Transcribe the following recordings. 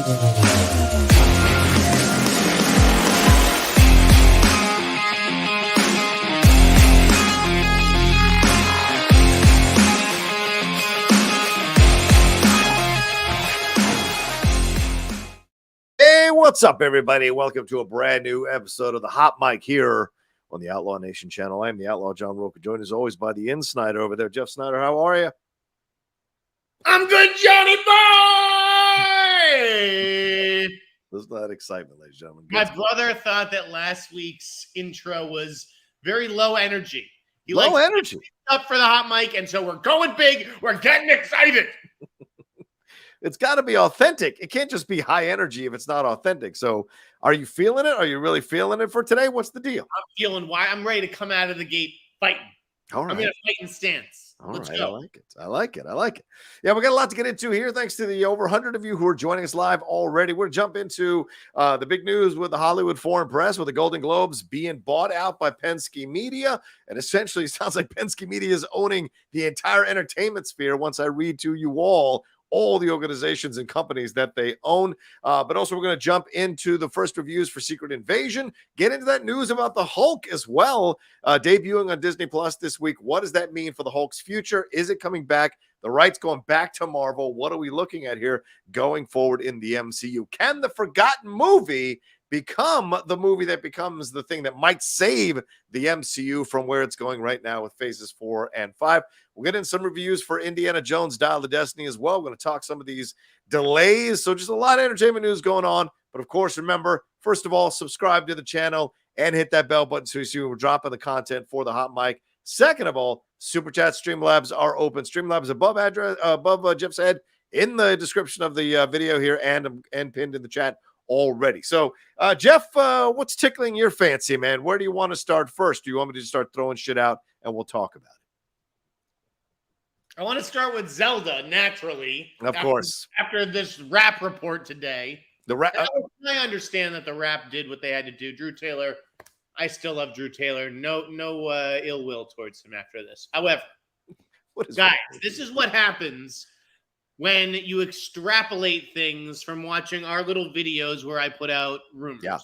Hey, what's up, everybody? Welcome to a brand new episode of the Hot Mic here on the Outlaw Nation channel. I'm the Outlaw John Rocha, joined as always by the Sneider over there. Jeff Sneider, how are you? I'm good, Johnny boy! There's that excitement, ladies and gentlemen. My brother thought that last week's intro was very low energy. He low energy. Up for the Hot Mic, and so we're going big. We're getting excited. It's got to be authentic. It can't just be high energy if it's not authentic. So are you feeling it? Are you really feeling it for today? What's the deal? I'm feeling why I'm ready to come out of the gate fighting. All right. I'm in a fighting stance. Let's go. I like it. I like it. I like it. Yeah, we got a lot to get into here. Thanks to the over 100 of you who are joining us live already. We're going to jump into the big news with the Hollywood Foreign Press, with the Golden Globes being bought out by Penske Media. And essentially, it sounds like Penske Media is owning the entire entertainment sphere once I read to you all the organizations and companies that they own. But also, we're going to jump into the first reviews for Secret Invasion, get into that news about the Hulk as well, debuting on Disney Plus this week. What does that mean for the Hulk's future? Is it coming back? The rights going back to Marvel? What are we looking at here going forward in the MCU? Can the forgotten movie become the movie that becomes the thing that might save the MCU from where it's going right now with phases 4 and 5? We'll get in some reviews for Indiana Jones Dial of Destiny as well. We're going to talk some of these delays. So just a lot of entertainment news going on. But of course, remember, first of all, subscribe to the channel and hit that bell button so you see we're dropping the content for the Hot Mic. Second of all, Super Chat Streamlabs are open. Streamlabs above Jeff's head in the description of the video here and pinned in the chat already. So, Jeff, what's tickling your fancy, man? Where do you want to start first? Do you want me to just start throwing shit out and we'll talk about it? I want to start with Zelda, naturally. Of course. After this rap report today. The rap. I understand that the rap did what they had to do. Drew Taylor, I still love Drew Taylor. No ill will towards him after this. However, guys, this is what happens when you extrapolate things from watching our little videos where I put out rumors. Yeah.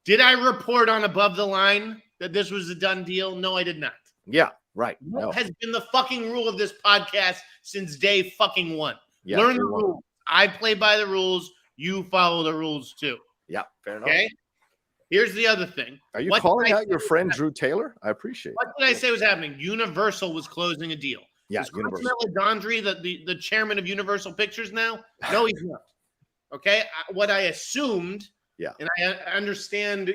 Did I report on Above the Line that this was a done deal? No, I did not. Yeah, right. What has been the fucking rule of this podcast since day fucking one? Yeah, learn the rules. I play by the rules. You follow the rules too. Yeah, fair enough. Okay. Here's the other thing. Are you calling out your friend Drew Taylor? I appreciate it. What did I say was happening? Universal was closing a deal. Yeah, is Chris Meledandri the chairman of Universal Pictures now? No, he's not. Okay. What I assumed, and I understand,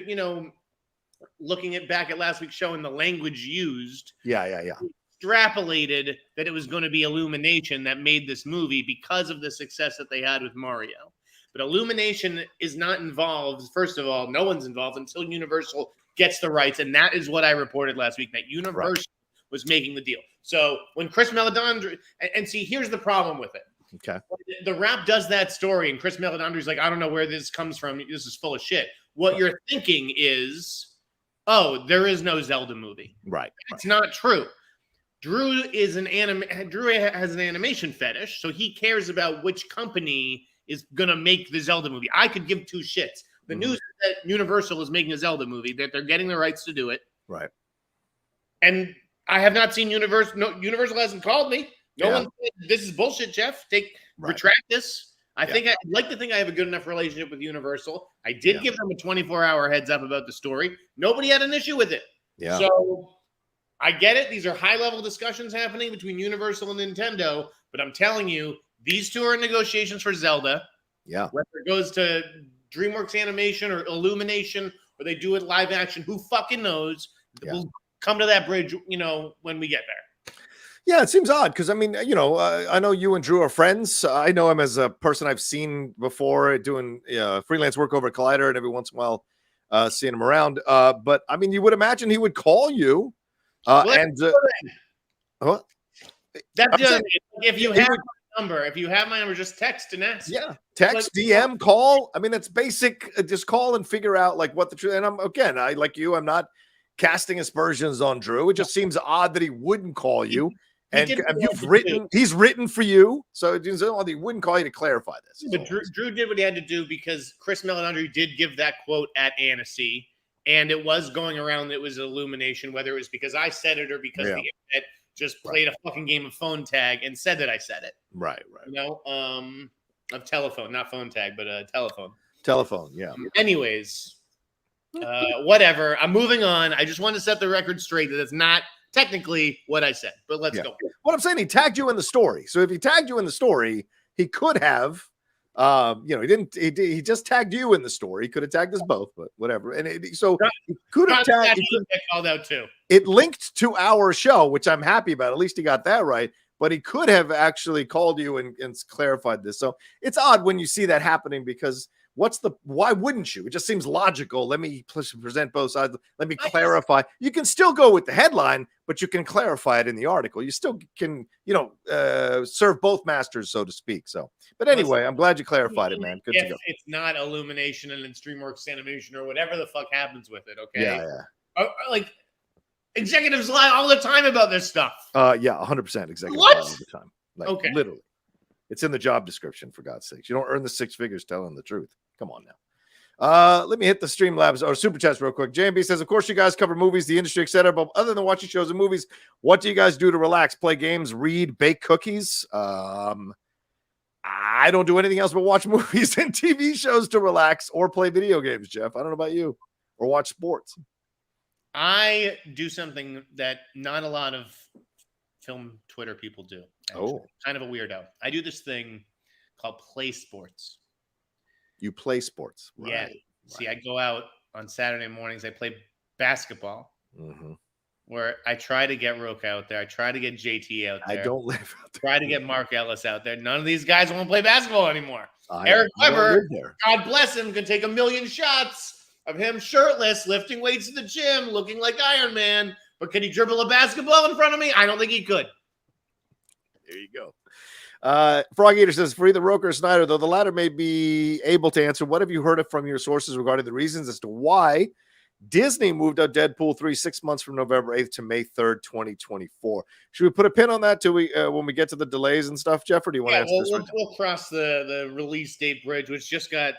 looking back at last week's show and the language used. Extrapolated that it was going to be Illumination that made this movie because of the success that they had with Mario. But Illumination is not involved. First of all, no one's involved until Universal gets the rights. And that is what I reported last week, that Universal was making the deal. So when Chris Meledandri, and see, here's the problem with it. Okay. The rap does that story, and Chris Meledandri's like, I don't know where this comes from. This is full of shit. What you're thinking is, oh, there is no Zelda movie. Right. It's not true. Drew has an animation fetish, so he cares about which company is going to make the Zelda movie. I could give two shits. The news is that Universal is making a Zelda movie, that they're getting the rights to do it. Right. And I have not seen Universal. No, Universal hasn't called me. No one said, this is bullshit, Jeff. Retract this. I think I'd like to think I have a good enough relationship with Universal. I did give them a 24-hour heads up about the story. Nobody had an issue with it. Yeah. So I get it. These are high-level discussions happening between Universal and Nintendo, but I'm telling you, these two are in negotiations for Zelda. Yeah. Whether it goes to DreamWorks Animation or Illumination, or they do it live action, who fucking knows? Yeah. We'll come to that bridge, when we get there. Yeah, it seems odd because, I mean, I know you and Drew are friends. I know him as a person I've seen before doing freelance work over at Collider, and every once in a while seeing him around. But, I mean, you would imagine he would call you. If you have my number, just text and ask. Yeah, text, DM, call. I mean, it's basic. Just call and figure out what the truth. And I'm not casting aspersions on Drew. It just seems odd that he wouldn't call you And he's written for you, so he wouldn't call you to clarify this. But Drew did what he had to do because Chris Meledandri did give that quote at Annecy, and it was going around. It was Illumination, whether it was because I said it or because the internet just played a fucking game of phone tag and said that I said it. Right. You know, of telephone, not phone tag, but telephone. Telephone, yeah. Anyways, whatever. I'm moving on. I just want to set the record straight that it's not technically what I said, but let's go. What I'm saying, he tagged you in the story. So if he tagged you in the story, he could have, he didn't, he just tagged you in the story. He could have tagged us both, but whatever. And he could have tagged. Called out too. It linked to our show, which I'm happy about. At least he got that right. But he could have actually called you and clarified this. So it's odd when you see that happening because why wouldn't you? It just seems logical. Let me present both sides. Let me clarify. You can still go with the headline, but you can clarify it in the article. You still can, serve both masters, so to speak. So, but anyway, I'm glad you clarified it, man. Good to go. It's not Illumination and then DreamWorks Animation or whatever the fuck happens with it. Okay. Yeah. Like executives lie all the time about this stuff. 100% executives lie all the time. Like, literally. It's in the job description, for God's sakes. You don't earn the six figures telling the truth. Come on now. Let me hit the StreamLabs or Super Chats real quick. JMB says, of course, you guys cover movies, the industry, etc. But other than watching shows and movies, what do you guys do to relax? Play games, read, bake cookies? I don't do anything else but watch movies and TV shows to relax or play video games, Jeff. I don't know about you. Or watch sports. I do something that not a lot of film Twitter people do. Actually. Kind of a weirdo. I do this thing called play sports. You play sports. Right. Yeah. See, I go out on Saturday mornings. I play basketball. Mm-hmm. Where I try to get Rocha out there. I try to get JT out there. I don't live out there. Try to get Mark Ellis out there. None of these guys want to play basketball anymore. Eric Weber, God bless him, can take a million shots of him shirtless, lifting weights in the gym, looking like Iron Man. But can he dribble a basketball in front of me? I don't think he could. There you go. Frog Eater says, for either Rocha or Sneider, though the latter may be able to answer, what have you heard from your sources regarding the reasons as to why Disney moved out Deadpool 3 6 months from November 8th to May 3rd, 2024? Should we put a pin on that till when we get to the delays and stuff, Jeff, or do you want to answer this? We'll cross the release date bridge, which just got,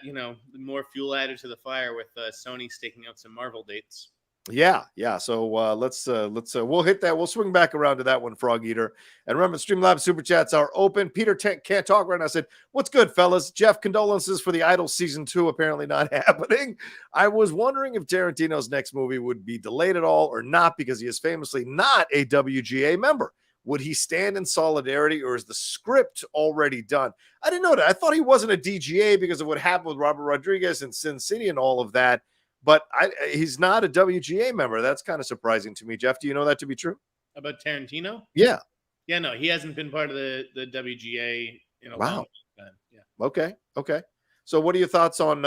more fuel added to the fire with Sony staking out some Marvel dates. Yeah. So let's we'll hit that. We'll swing back around to that one, Frog Eater. And remember, StreamLabs Super Chats are open. Peter can't talk right now. I said, what's good, fellas? Jeff, condolences for the Idol season 2 apparently not happening. I was wondering if Tarantino's next movie would be delayed at all or not, because he is famously not a WGA member. Would he stand in solidarity, or is the script already done? I didn't know that. I thought he wasn't a DGA because of what happened with Robert Rodriguez and Sin City and all of that. But he's not a WGA member. That's kind of surprising to me. Jeff, do you know that to be true? About Tarantino? Yeah. Yeah, no, he hasn't been part of the WGA in a long time. Yeah. Okay. So what are your thoughts on,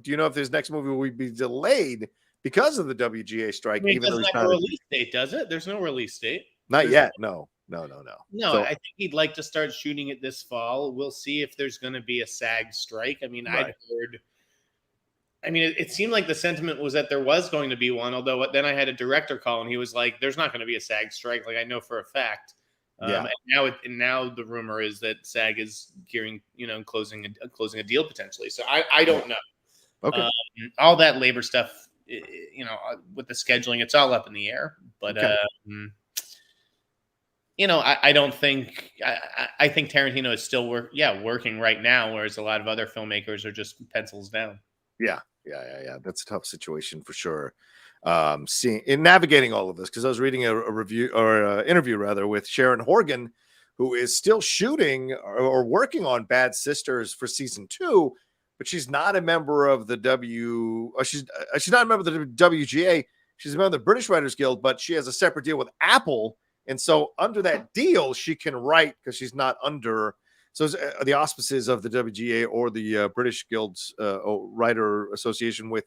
do you know if his next movie will be delayed because of the WGA strike? Even though it's not a release date, does it? There's no release date. Not yet. No. No, I think he'd like to start shooting it this fall. We'll see if there's going to be a SAG strike. I mean, right. It seemed like the sentiment was that there was going to be one, although then I had a director call and he was like, there's not going to be a SAG strike. Like, I know for a fact. And now the rumor is that SAG is gearing, closing a deal potentially. So I don't know. Okay. All that labor stuff, with the scheduling, it's all up in the air. But, I don't think I think Tarantino is still working right now, whereas a lot of other filmmakers are just pencils down. Yeah. That's a tough situation for sure. Navigating all of this, because I was reading a review or interview rather with Sharon Horgan, who is still shooting or working on Bad Sisters for season 2, but she's not a member of the she's not a member of the WGA. She's a member of the British Writers Guild, but she has a separate deal with Apple, and so under that deal, she can write because she's not under. So the auspices of the WGA or the British Guild's Writer Association with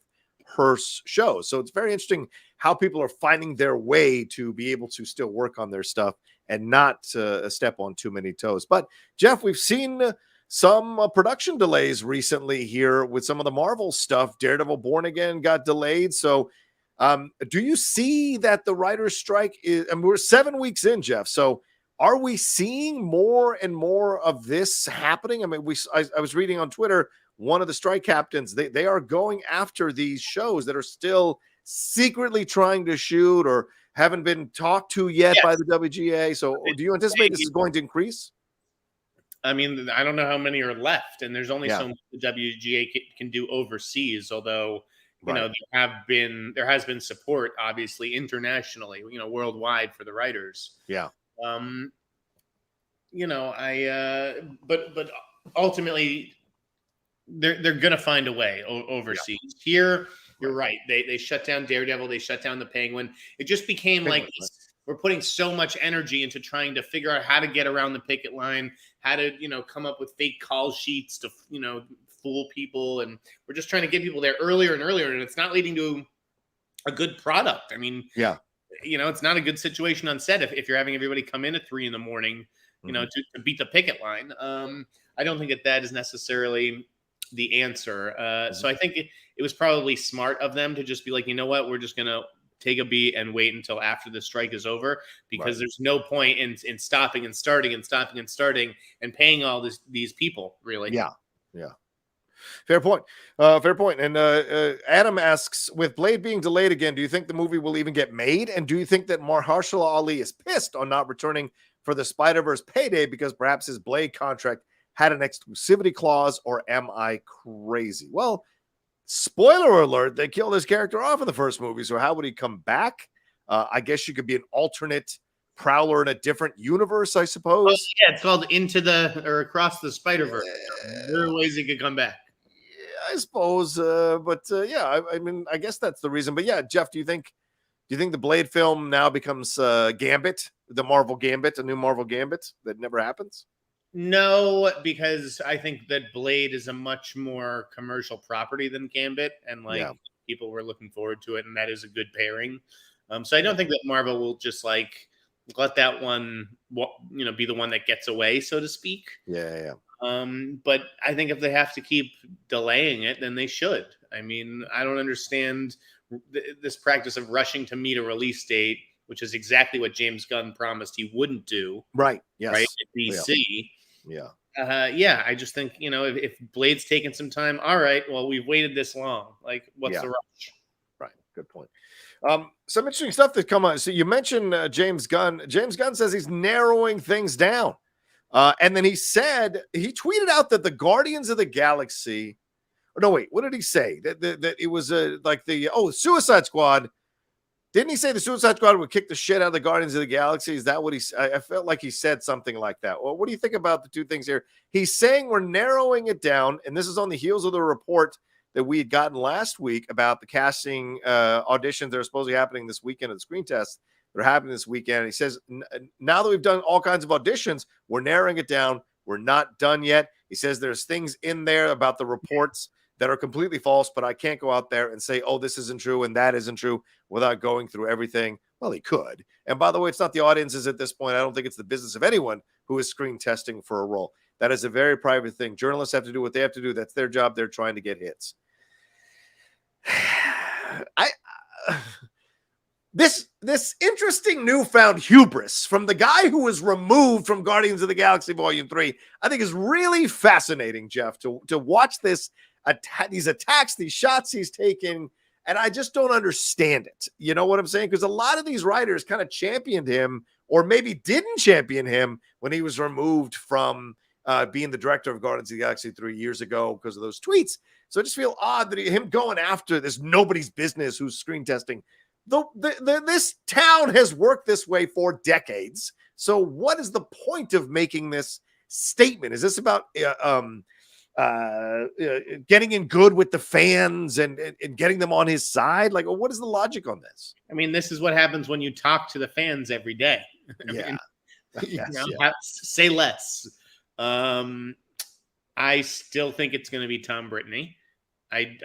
her shows. So it's very interesting how people are finding their way to be able to still work on their stuff and not step on too many toes. But Jeff, we've seen some production delays recently here with some of the Marvel stuff. Daredevil Born Again got delayed. So do you see that the writer's strike is, we're 7 weeks in, Jeff. So Are we seeing more and more of this happening? I mean, I was reading on Twitter, one of the strike captains, they are going after these shows that are still secretly trying to shoot or haven't been talked to yet by the WGA. So do you anticipate this is going to increase? I mean, I don't know how many are left, and there's only so much the WGA can do overseas, although you know there has been support, obviously, internationally, you know, worldwide for the writers. Yeah. You know, but ultimately they're gonna find a way overseas. Here, you're right. They shut down Daredevil, they shut down the Penguin. It just became like we're putting so much energy into trying to figure out how to get around the picket line, how to, you know, come up with fake call sheets to, you know, fool people. And we're just trying to get people there earlier and earlier. And it's not leading to a good product. I mean, you know, it's not a good situation on set if you're having everybody come in at 3 a.m, you know, to beat the picket line. I don't think that is necessarily the answer. So I think it was probably smart of them to just be like, you know what, we're just going to take a beat and wait until after the strike is over, because there's no point in stopping and starting and stopping and starting and paying all these people, really. Yeah. Fair point. Fair point. And Adam asks, with Blade being delayed again, do you think the movie will even get made? And do you think that Mahershala Ali is pissed on not returning for the Spider-Verse payday because perhaps his Blade contract had an exclusivity clause, or am I crazy? Well, spoiler alert, they killed his character off in the first movie, so how would he come back? I guess you could be an alternate Prowler in a different universe, I suppose. Well, yeah, it's called Across the Spider-Verse. There are ways he could come back. Yeah, I suppose, I mean, I guess that's the reason. But yeah, Jeff, do you think the Blade film now becomes Gambit, the Marvel Gambit, a new Marvel Gambit that never happens? No, because I think that Blade is a much more commercial property than Gambit, and people were looking forward to it, and that is a good pairing. So I don't think that Marvel will just like let that one, you know, be the one that gets away, so to speak. Yeah. But I think if they have to keep delaying it, then they should. I mean, I don't understand this practice of rushing to meet a release date, which is exactly what James Gunn promised he wouldn't do. Right. Yes. Right. At DC. Yeah. I just think, you know, if Blade's taking some time, all right, well, we've waited this long. Like, what's the rush? Right. Good point. Some interesting stuff that come on. So you mentioned James Gunn. James Gunn says he's narrowing things down. And then he tweeted out that the Guardians of the Galaxy, no, wait, what did he say? That it was like the Suicide Squad. Didn't he say the Suicide Squad would kick the shit out of the Guardians of the Galaxy? Is that what I felt like he said something like that. Well, what do you think about the two things here? He's saying we're narrowing it down, and this is on the heels of the report that we had gotten last week about the casting auditions that are supposedly happening this weekend, of the screen tests that are happening this weekend. And he says, now that we've done all kinds of auditions, we're narrowing it down. We're not done yet. He says there's things in there about the reports that are completely false, but I can't go out there and say, oh, this isn't true and that isn't true without going through everything. Well, he could. And by the way, it's not the audiences at this point. I don't think it's the business of anyone who is screen testing for a role. That is a very private thing. Journalists have to do what they have to do. That's their job. They're trying to get hits. This interesting newfound hubris from the guy who was removed from Guardians of the Galaxy Volume 3, I think is really fascinating, Jeff, to watch these attacks, these shots he's taking, and I just don't understand it. You know what I'm saying? Because a lot of these writers kind of championed him, or maybe didn't champion him when he was removed from being the director of Guardians of the Galaxy 3 years ago because of those tweets. So I just feel odd that him going after this nobody's business who's screen testing. This town has worked this way for decades. So what is the point of making this statement? Is this about getting in good with the fans and getting them on his side? Like, what is the logic on this? I mean, this is what happens when you talk to the fans every day. Say less. I still think it's going to be Tom Brittany. I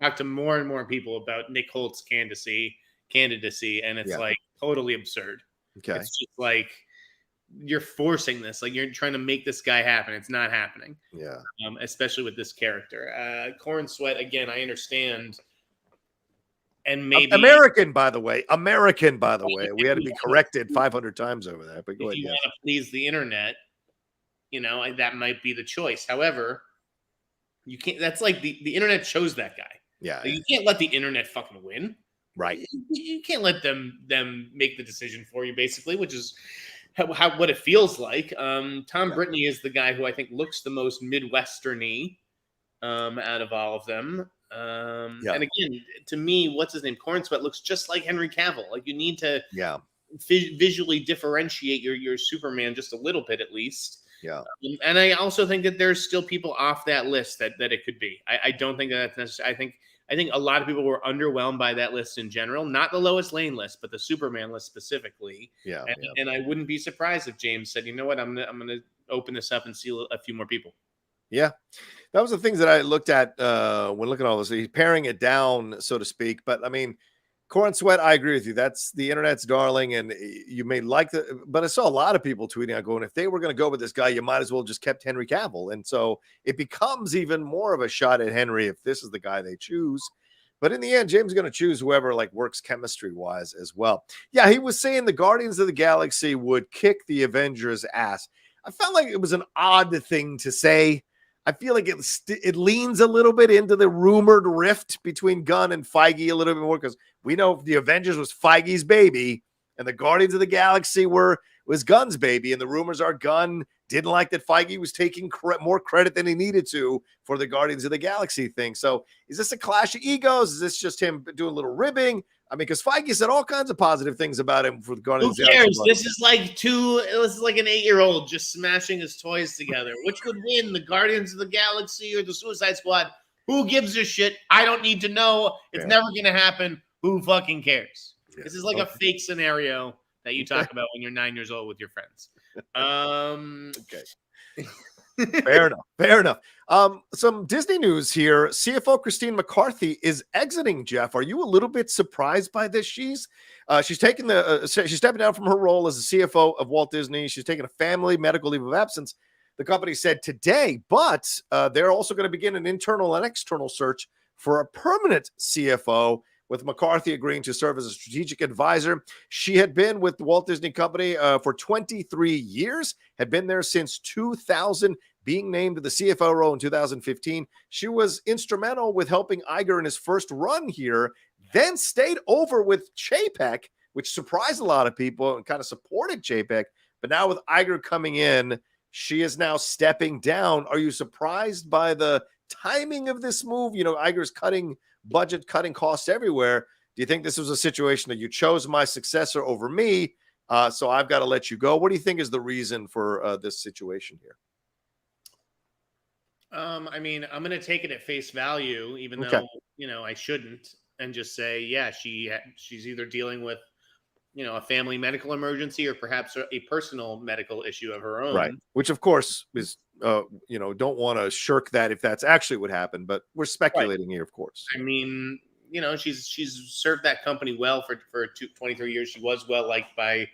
talked to more and more people about Nick Holt's candidacy, and it's like totally absurd. Okay. It's just like you're forcing this, like you're trying to make this guy happen. It's not happening. Yeah. Especially with this character. Corn Sweat, again, I understand And maybe American, by the way. We had to be corrected 500 times over that. But go ahead. If you want to please the internet, that might be the choice. However, you can't. That's like the internet chose that guy. Yeah, like, you can't let the internet fucking win. Right. You can't let them make the decision for you, basically, which is what it feels like. Tom Brittany is the guy who I think looks the most Midwestern-y out of all of them. And again, to me, what's his name? Corn Sweat looks just like Henry Cavill. Like, you need to visually differentiate your Superman just a little bit, at least. Yeah. And I also think that there's still people off that list that it could be. I don't think that's necessary. I think a lot of people were underwhelmed by that list in general, not the Lois Lane list, but the Superman list specifically. Yeah. And I wouldn't be surprised if James said, you know what, I'm gonna open this up and see a few more people. Yeah, that was the things that I looked at when looking at all this. He's paring it down, so to speak. But I mean, Corn Sweat, I agree with you. That's the internet's darling, and you may like but I saw a lot of people tweeting out going, if they were going to go with this guy, you might as well just kept Henry Cavill. And so it becomes even more of a shot at Henry if this is the guy they choose. But in the end, James is going to choose whoever works chemistry wise as well. Yeah, he was saying the Guardians of the Galaxy would kick the Avengers' ass. I felt like it was an odd thing to say. I feel like it leans a little bit into the rumored rift between Gunn and Feige a little bit more, because we know the Avengers was Feige's baby and the Guardians of the Galaxy was Gunn's baby. And the rumors are Gunn didn't like that Feige was taking more credit than he needed to for the Guardians of the Galaxy thing. So is this a clash of egos? Is this just him doing a little ribbing? I mean, because Feige said all kinds of positive things about him for the Guardians. Who cares? This is like an 8-year-old just smashing his toys together. Which would win, the Guardians of the Galaxy or the Suicide Squad? Who gives a shit? I don't need to know. It's never going to happen. Who fucking cares? Yeah. This is like a fake scenario that you talk about when you're 9 years old with your friends. Okay. Fair enough. Some Disney news here. CFO Christine McCarthy is exiting. Jeff, are you a little bit surprised by this? She's taking she's stepping down from her role as the CFO of Walt Disney. She's taking a family medical leave of absence, the company said today, but they're also going to begin an internal and external search for a permanent CFO, with McCarthy agreeing to serve as a strategic advisor. She had been with the Walt Disney Company for 23 years, had been there since 2000, being named to the CFO role in 2015. She was instrumental with helping Iger in his first run here, then stayed over with Chapek, which surprised a lot of people and kind of supported Chapek. But now with Iger coming in, she is now stepping down. Are you surprised by the timing of this move? You know, Iger's cutting budget, cutting costs everywhere. Do you think this was a situation that you chose my successor over me, so I've got to let you go? What do you think is the reason for this situation here? I mean, I'm going to take it at face value, even though, you know, I shouldn't, and just say, yeah, she's either dealing with, you know, a family medical emergency or perhaps a personal medical issue of her own. Right. Which, of course, is, you know, don't want to shirk that if that's actually what happened, but we're speculating here, of course. I mean, you know, she's served that company well for 23 years. She was well liked by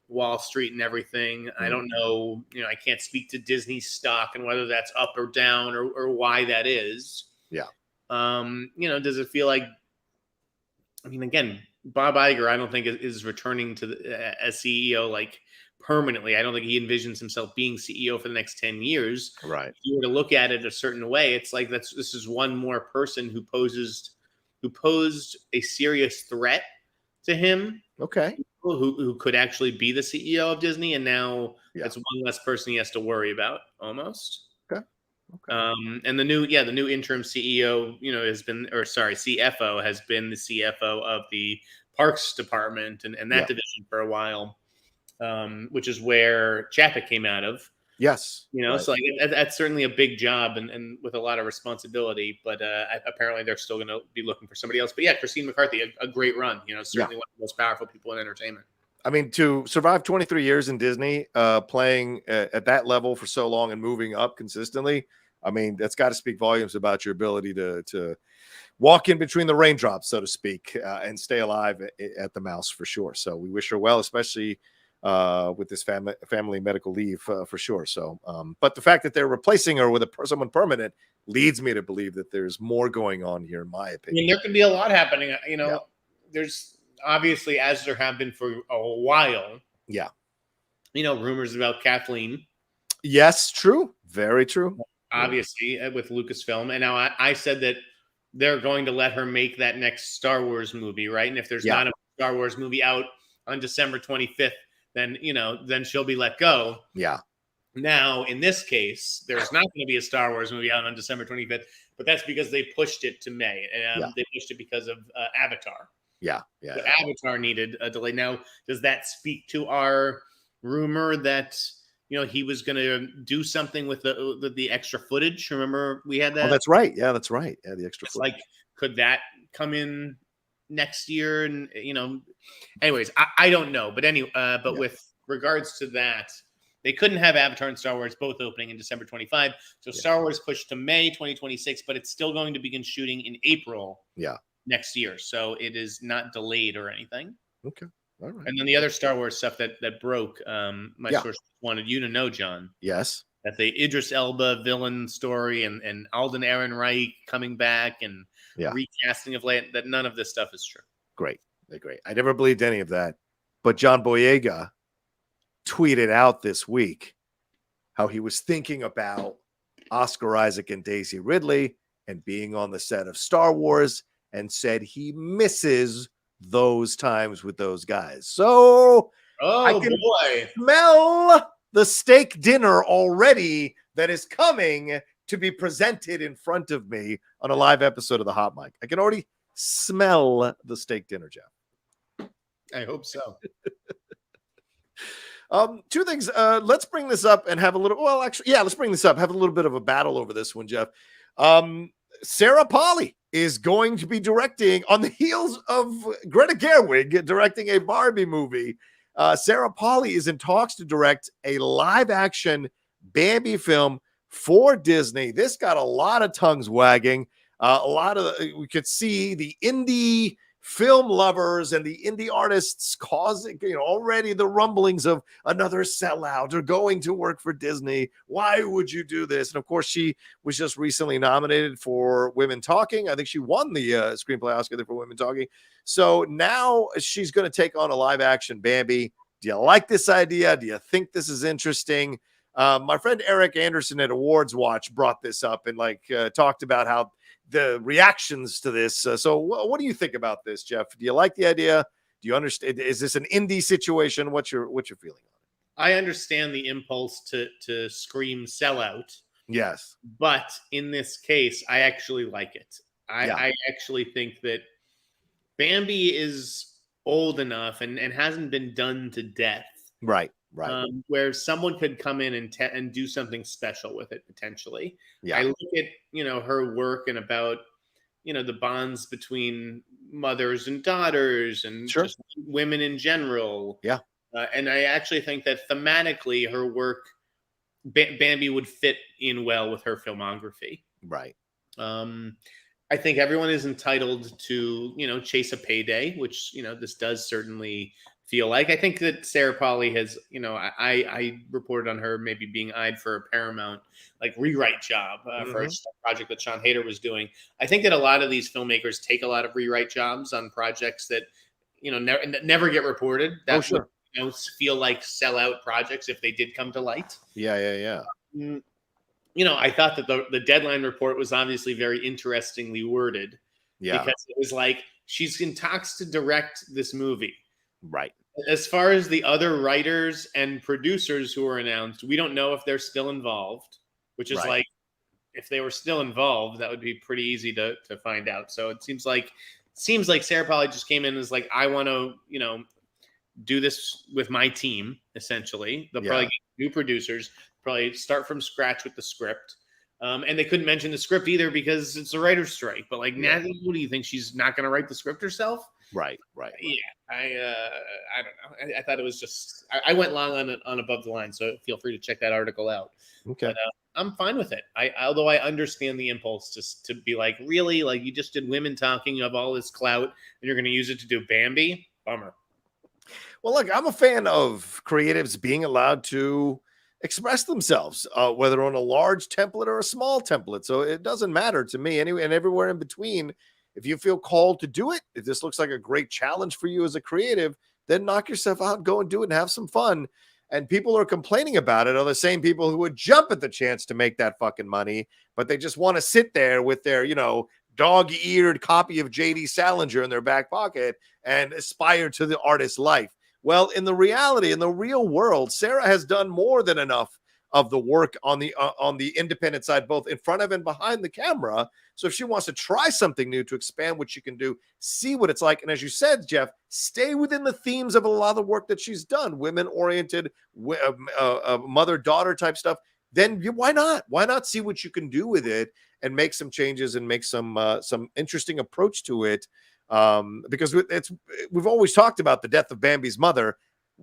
Wall Street and everything. I don't know, you know, I can't speak to Disney stock and whether that's up or down or why that is. Yeah. You know, does it feel like, I mean, again, Bob Iger, I don't think is returning to as CEO like permanently. I don't think he envisions himself being CEO for the next 10 years. Right. If you were to look at it a certain way, it's like this is one more person who posed a serious threat to him. Okay. Who could actually be the CEO of Disney, and now it's one less person he has to worry about almost. Okay. And the new interim CEO, you know, CFO has been the CFO of the Parks Department and that division for a while, which is where Chapek came out of. Yes. You know, so like, that's certainly a big job and with a lot of responsibility, but apparently they're still going to be looking for somebody else. But yeah, Christine McCarthy, a great run, you know, certainly one of the most powerful people in entertainment. I mean, to survive 23 years in Disney, playing at that level for so long and moving up consistently, I mean, that's got to speak volumes about your ability to walk in between the raindrops, so to speak, and stay alive at the mouse for sure. So we wish her well, especially with this family medical leave for sure. So, but the fact that they're replacing her with someone permanent leads me to believe that there's more going on here, in my opinion. I mean, there could be a lot happening. You know, there's obviously, as there have been for a while. Yeah. Rumors about Kathleen. Yes, true. Very true. Obviously, with Lucasfilm. And now I said that they're going to let her make that next Star Wars movie, right? And if there's not a Star Wars movie out on December 25th, then, then she'll be let go. Yeah. Now, in this case, there's not going to be a Star Wars movie out on December 25th, but that's because they pushed it to May. They pushed it because of Avatar. Yeah. So Avatar needed a delay. Now, does that speak to our rumor that he was going to do something with the extra footage? Remember we had that? Oh, that's right. Yeah, that's right. Yeah, the extra footage. Like, could that come in next year? And anyways, I don't know. But anyway, with regards to that, they couldn't have Avatar and Star Wars both opening in December 25. So Star Wars pushed to May 2026, but it's still going to begin shooting in April next year. So it is not delayed or anything. Okay. All right. And then the other Star Wars stuff that broke, my source wanted you to know, John. Yes. That the Idris Elba villain story and Alden Ehrenreich coming back and recasting of Leia, that none of this stuff is true. Great. I never believed any of that. But John Boyega tweeted out this week how he was thinking about Oscar Isaac and Daisy Ridley and being on the set of Star Wars, and said he misses those times with those guys. So I can smell the steak dinner already that is coming to be presented in front of me on a live episode of the Hot Mic. I can already smell the steak dinner, Jeff. I hope so. Two things. Let's bring this up and have a little. Well, actually, let's bring this up. Have a little bit of a battle over this one, Jeff. Sarah Polley is going to be directing on the heels of Greta Gerwig directing a Barbie movie. Sarah Polley is in talks to direct a live-action Bambi film for Disney. This got a lot of tongues wagging. We could see the indie film lovers and the indie artists causing, already the rumblings of another sellout or going to work for Disney. Why would you do this? And of course, she was just recently nominated for Women Talking. I think she won the screenplay Oscar for Women Talking. So now she's going to take on a live action Bambi. Do you like this idea? Do you think this is interesting? My friend Eric Anderson at Awards Watch brought this up and talked about how the reactions to this. So what do you think about this, Jeff? Do you like the idea? Do you understand? Is this an indie situation? What's your feeling on it? I understand the impulse to scream sellout. Yes. But in this case, I actually like it. I actually think that Bambi is old enough and hasn't been done to death. Right. Where someone could come in and do something special with it potentially. Yeah. I look at her work and about the bonds between mothers and daughters and just women in general. Yeah. And I actually think that thematically her work, Bambi would fit in well with her filmography. Right. I think everyone is entitled to chase a payday, which this does certainly feel like. I think that Sarah Polley has, I reported on her maybe being eyed for a Paramount rewrite job for a project that Sean Hayter was doing. I think that a lot of these filmmakers take a lot of rewrite jobs on projects that never get reported. That would feel like sellout projects if they did come to light. Yeah. I thought that the Deadline report was obviously very interestingly worded. Yeah, because it was like she's in talks to direct this movie. Right. As far as the other writers and producers who were announced, we don't know if they're still involved, which is if they were still involved, that would be pretty easy to find out. So it seems like Sarah Polley just came in and was like, I want to, do this with my team, essentially. They'll probably get new producers, probably start from scratch with the script. And they couldn't mention the script either because it's a writer's strike. But Natalie, what do you think? She's not going to write the script herself? Right. Yeah, I don't know. I thought it was just I went long on Above the Line, so feel free to check that article out. Okay, but, I'm fine with it. Although I understand the impulse to be like, really, you just did Women Talking, you have all this clout, and you're going to use it to do Bambi. Bummer. Well, look, I'm a fan of creatives being allowed to express themselves, whether on a large template or a small template. So it doesn't matter to me anyway, and everywhere in between. If you feel called to do it, if this looks like a great challenge for you as a creative, then knock yourself out and go and do it and have some fun. And people who are complaining about it are the same people who would jump at the chance to make that fucking money, but they just want to sit there with their, dog-eared copy of J.D. Salinger in their back pocket and aspire to the artist's life. Well, in the real world, Sarah has done more than enough of the work on the independent side, both in front of and behind the camera. So if she wants to try something new to expand what she can do, see what it's like, and as you said, Jeff, stay within the themes of a lot of the work that she's done, women-oriented, mother-daughter type stuff, then why not? Why not see what you can do with it and make some changes and make some interesting approach to it? Because we've always talked about the death of Bambi's mother.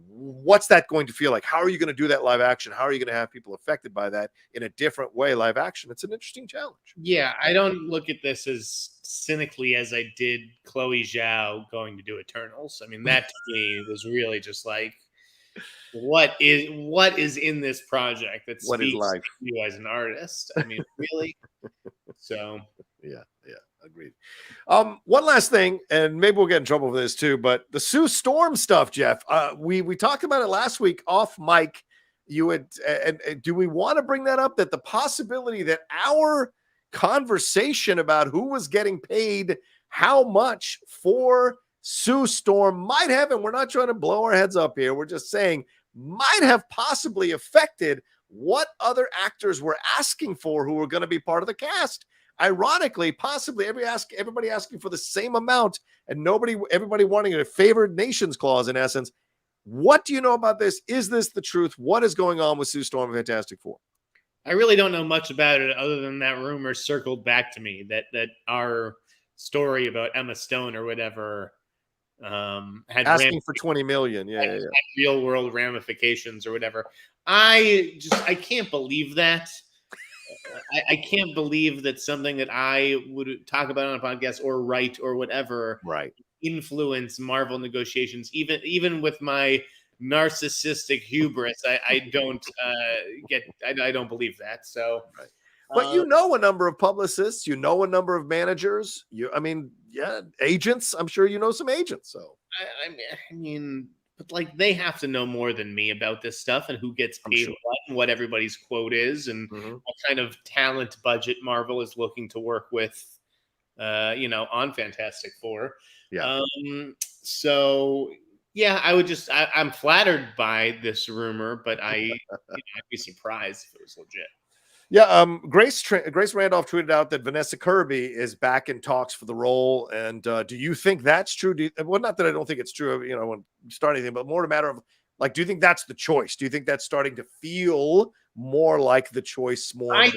What's that going to feel like? How are you going to do that live action? How are you going to have people affected by that in a different way live action? It's an interesting challenge. Yeah, I don't look at this as cynically as I did Chloe Zhao going to do Eternals. I mean, that to me was really just like, what is in this project that speaks to you as an artist? I mean, really? So yeah, agreed. One last thing, and maybe we'll get in trouble for this too, but the Sue Storm stuff, Jeff. We talked about it last week off mic. You would, and do we want to bring that up? That the possibility that our conversation about who was getting paid how much for Sue Storm might have, and we're not trying to blow our heads up here, we're just saying might have possibly affected what other actors were asking for who were going to be part of the cast. Ironically, possibly everybody asking for the same amount and everybody wanting a favored nations clause in essence. What do you know about this? Is this the truth? What is going on with Sue Storm and Fantastic Four? I really don't know much about it other than that rumor circled back to me that our story about Emma Stone or whatever had asking for 20 million. Yeah. Real world ramifications or whatever. I can't believe that. I can't believe that something that I would talk about on a podcast or write or whatever influence Marvel negotiations. Even with my narcissistic hubris, I don't I don't believe that. So, but a number of publicists, a number of managers. Agents. I'm sure you know some agents. So I mean. But like they have to know more than me about this stuff and who gets paid what and what everybody's quote is and what kind of talent budget Marvel is looking to work with, on Fantastic Four. Yeah. So yeah, I'm flattered by this rumor, but I'd be surprised if it was legit. Yeah, Grace Randolph tweeted out that Vanessa Kirby is back in talks for the role, and do you think that's true? Not that I don't think it's true. I won't start anything, but more a matter of like, do you think that's the choice? Do you think that's starting to feel more like the choice? I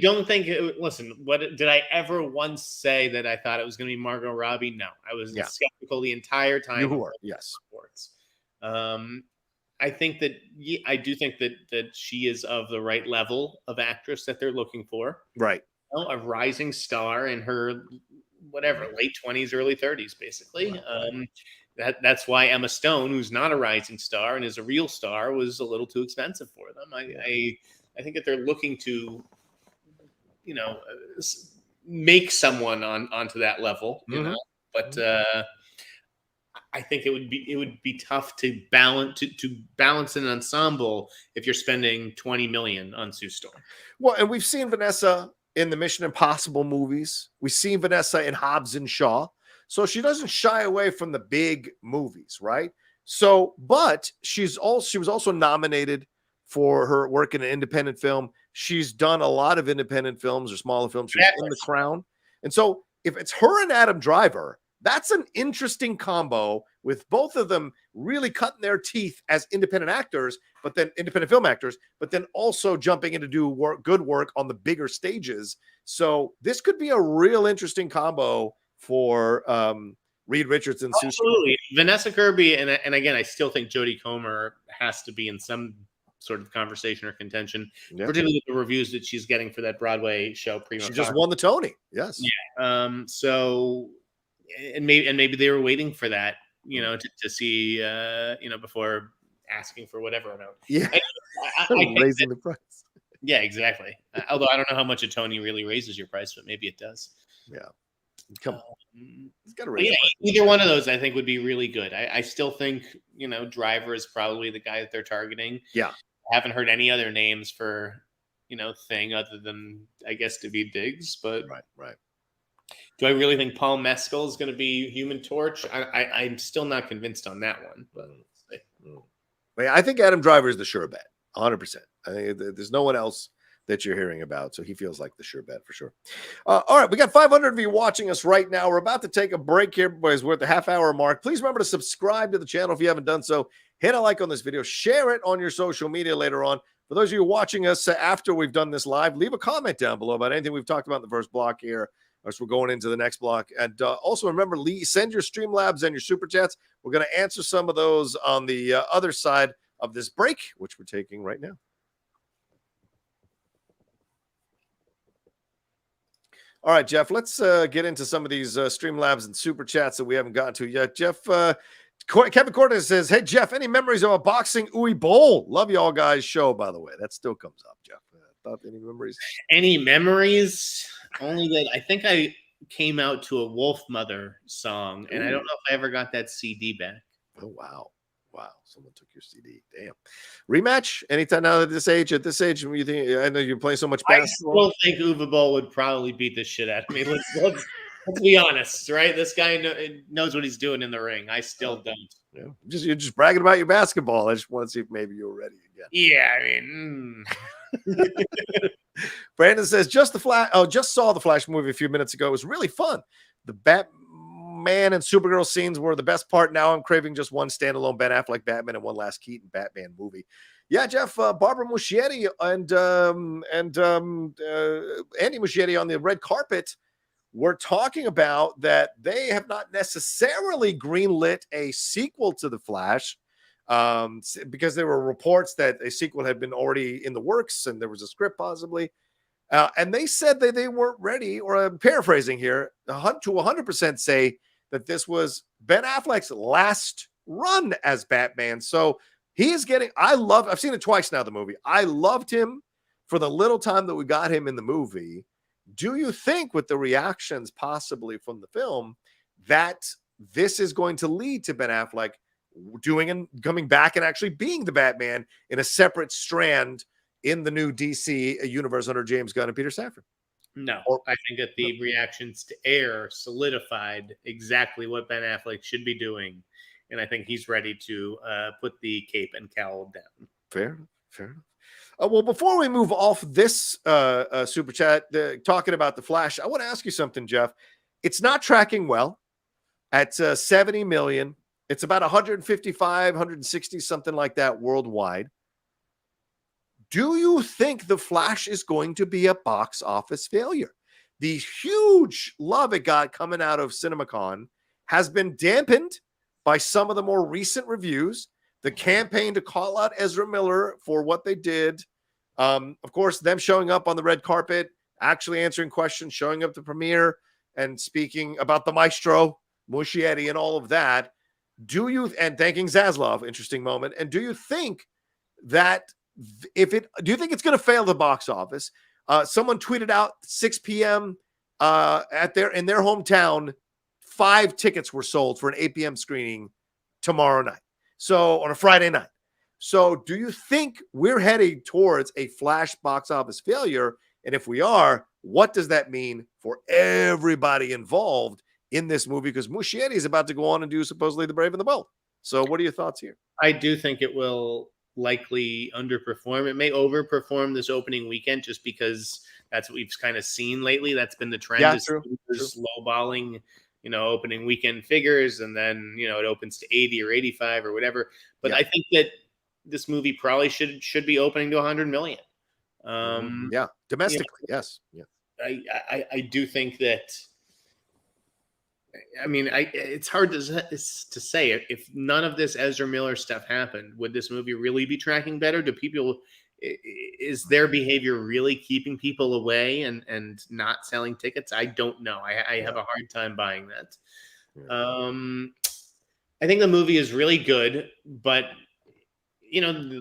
don't think. Listen, what did I ever once say that I thought it was going to be Margot Robbie? No, I was skeptical the entire time. You were, yes. Sports. I think that I do think that she is of the right level of actress that they're looking for. Right. A rising star in her late 20s, early 30s, basically. Right. That's why Emma Stone, who's not a rising star and is a real star, was a little too expensive for them. I think that they're looking to, make someone onto that level, but. I think it would be tough to balance an ensemble if you're spending $20 million on Sue Storm. Well, and we've seen Vanessa in the Mission Impossible movies. We've seen Vanessa in Hobbs and Shaw, so she doesn't shy away from the big movies, right? So, but she was also nominated for her work in an independent film. She's done a lot of independent films or smaller films. She's in The Crown, and so if it's her and Adam Driver. That's an interesting combo with both of them really cutting their teeth as independent actors, but then independent film actors, but then also jumping in to do good work on the bigger stages. So this could be a real interesting combo for Reed Richards and absolutely. Vanessa Kirby, and again, I still think Jodie Comer has to be in some sort of conversation or contention, particularly with the reviews that she's getting for that Broadway show. Prima she just won the Tony. Yes. Yeah. So. And maybe they were waiting for that, to see, before asking for whatever amount. Yeah, raising the price. Yeah, exactly. Although I don't know how much a Tony really raises your price, but maybe it does. Yeah. Come on. He's got to yeah, either one of those I think would be really good. I still think, Driver is probably the guy that they're targeting. Yeah. I haven't heard any other names for, Thing other than, I guess, Daveed Diggs. But right. Do I really think Paul Mescal is going to be Human Torch? I'm still not convinced on that one. But I think Adam Driver is the sure bet, 100%. I think there's no one else that you're hearing about, so he feels like the sure bet for sure. All right, we got 500 of you watching us right now. We're about to take a break here, boys. We're at the half-hour mark. Please remember to subscribe to the channel if you haven't done so. Hit a like on this video. Share it on your social media later on. For those of you watching us after we've done this live, leave a comment down below about anything we've talked about in the first block here, as we're going into the next block. And also remember, send your Streamlabs and your Super Chats. We're going to answer some of those on the other side of this break, which we're taking right now. All right, Jeff, let's get into some of these Streamlabs and Super Chats that we haven't gotten to yet. Jeff, Kevin Cortez says, hey, Jeff, any memories of a boxing Uwe Boll? Love you all guys' show, by the way. That still comes up, Jeff. Any memories? Any memories? Only that I think I came out to a Wolf Mother song, and I don't know if I ever got that CD back. Oh, wow. Someone took your CD. Damn. Rematch? Anytime now at this age, you think, I know you're playing so much basketball. I still think Uwe Boll would probably beat the shit out of me. Let's be honest, right? This guy knows what he's doing in the ring. I still don't. Yeah. You're just bragging about your basketball. I just want to see if maybe you're ready again. Yeah, I mean. Brandon says, just saw the Flash movie a few minutes ago. It was really fun. The Batman and Supergirl scenes were the best part. Now I'm craving just one standalone Ben Affleck Batman and one last Keaton Batman movie. Yeah, Jeff, Barbara Muschietti and Andy Muschietti on the red carpet were talking about that they have not necessarily greenlit a sequel to The Flash, because there were reports that a sequel had been already in the works and there was a script possibly. And they said that they weren't ready, or I'm paraphrasing here, to 100% say that this was Ben Affleck's last run as Batman. So he is getting, I've seen it twice now, the movie. I loved him for the little time that we got him in the movie. Do you think, with the reactions possibly from the film, that this is going to lead to Ben Affleck doing and coming back and actually being the Batman in a separate strand in the new DC universe under James Gunn and Peter Safran? No, I think that the reactions to Air solidified exactly what Ben Affleck should be doing, and I think he's ready to put the cape and cowl down. Fair enough. Well, before we move off this super chat, talking about the Flash, I want to ask you something, Jeff. It's not tracking well at 70 million. It's about 155, 160, something like that worldwide. Do you think The Flash is going to be a box office failure? The huge love it got coming out of CinemaCon has been dampened by some of the more recent reviews. The campaign to call out Ezra Miller for what they did. Of course, them showing up on the red carpet, actually answering questions, showing up the premiere and speaking about the maestro, Muschietti, and all of that. And thanking Zaslav, interesting moment. And do you think that do you think it's going to fail the box office? Someone tweeted out 6 p.m. In their hometown, 5 tickets were sold for an 8 p.m. screening tomorrow night. So on a Friday night. So do you think we're heading towards a Flash box office failure? And if we are, what does that mean for everybody involved in this movie? Because Muschietti is about to go on and do supposedly The Brave and the Bold. So what are your thoughts here? I do think it will likely underperform. It may overperform this opening weekend just because that's what we've kind of seen lately. That's been the trend. Yeah, true. Lowballing, opening weekend figures, and then it opens to 80 or 85 or whatever. But I think that this movie probably should be opening to 100 million. Domestically, yes. Yeah. I do think that. I mean, it's hard to say. If none of this Ezra Miller stuff happened, would this movie really be tracking better? Is their behavior really keeping people away and not selling tickets? I don't know. I have a hard time buying that. I think the movie is really good, but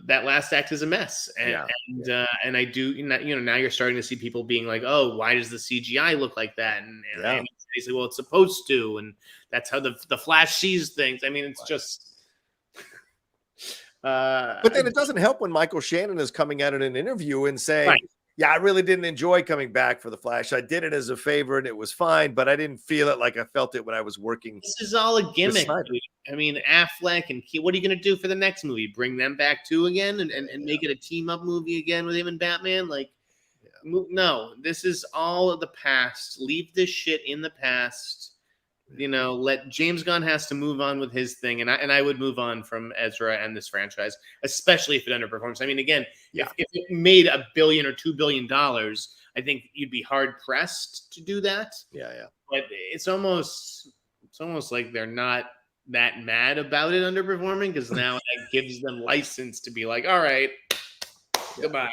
that last act is a mess. And I do, now you're starting to see people being like, oh, why does the CGI look like that? And He's like, well, it's supposed to, and that's how the Flash sees things. I mean, it's just. But then it doesn't help when Michael Shannon is coming out in an interview and saying, right. yeah, I really didn't enjoy coming back for the Flash. I did it as a favor and it was fine, but I didn't feel it like I felt it when I was working. This is all a gimmick. I mean, Affleck and what are you going to do for the next movie? Bring them back too again and make it a team up movie again with him and Batman? Like, no, this is all of the past. Leave this shit in the past. You know, let James Gunn has to move on with his thing, and I would move on from Ezra and this franchise, especially if it underperforms. I mean, again, if it made $1 billion or $2 billion, I think you'd be hard pressed to do that. Yeah. But it's almost like they're not that mad about it underperforming because now that gives them license to be like, all right, goodbye.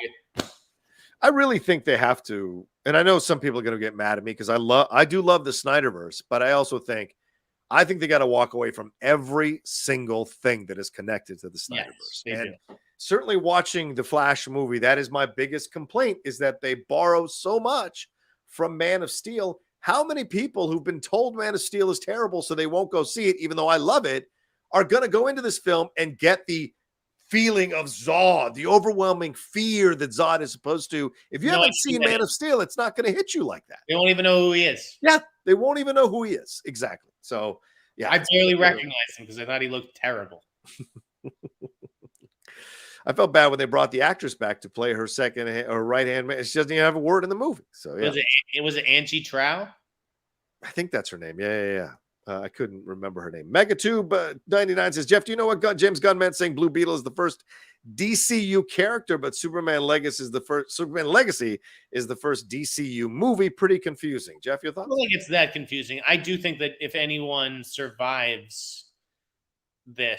I really think they have to, and I know some people are going to get mad at me because I do love the Snyderverse, but I also think they got to walk away from every single thing that is connected to the Snyderverse. Yes, and certainly watching the Flash movie, that is my biggest complaint, is that they borrow so much from Man of Steel. How many people who've been told Man of Steel is terrible so they won't go see it, even though I love it, are going to go into this film and get the feeling of Zod, the overwhelming fear that Zod is supposed to. If you haven't seen Man of Steel, it's not going to hit you like that. They won't even know who he is. Yeah, they won't even know who he is. Exactly. So, yeah. I barely recognized him because I thought he looked terrible. I felt bad when they brought the actress back to play her second or right hand man. She doesn't even have a word in the movie. So, yeah. Was it Angie Trow? I think that's her name. Yeah. I couldn't remember her name. Megatube 99 says, Jeff, do you know what James Gunn meant saying Blue Beetle is the first DCU character, but Superman Legacy is the first DCU movie? Pretty confusing. Jeff, your thoughts? I don't think it's that confusing. I do think that if anyone survives the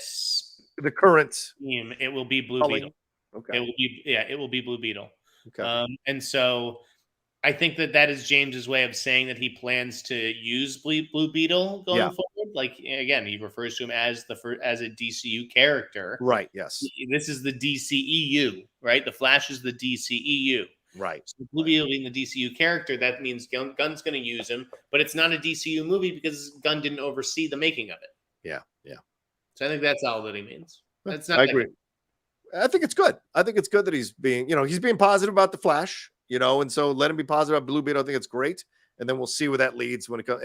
current team, it will be Blue Beetle. Okay. It will be Blue Beetle. Okay. And so I think that is James's way of saying that he plans to use Blue Beetle going forward. Like, again, he refers to him as a DCU character. Right. Yes. This is the DCEU, right? The Flash is the DCEU. Right. So Blue Beetle being the DCU character, that means Gunn's going to use him, but it's not a DCU movie because Gunn didn't oversee the making of it. Yeah. So I think that's all that he means. That's not. I agree. I think it's good. I think it's good that he's being positive about the Flash. And so let him be positive about Blue Beetle. I think it's great. And then we'll see where that leads when it comes.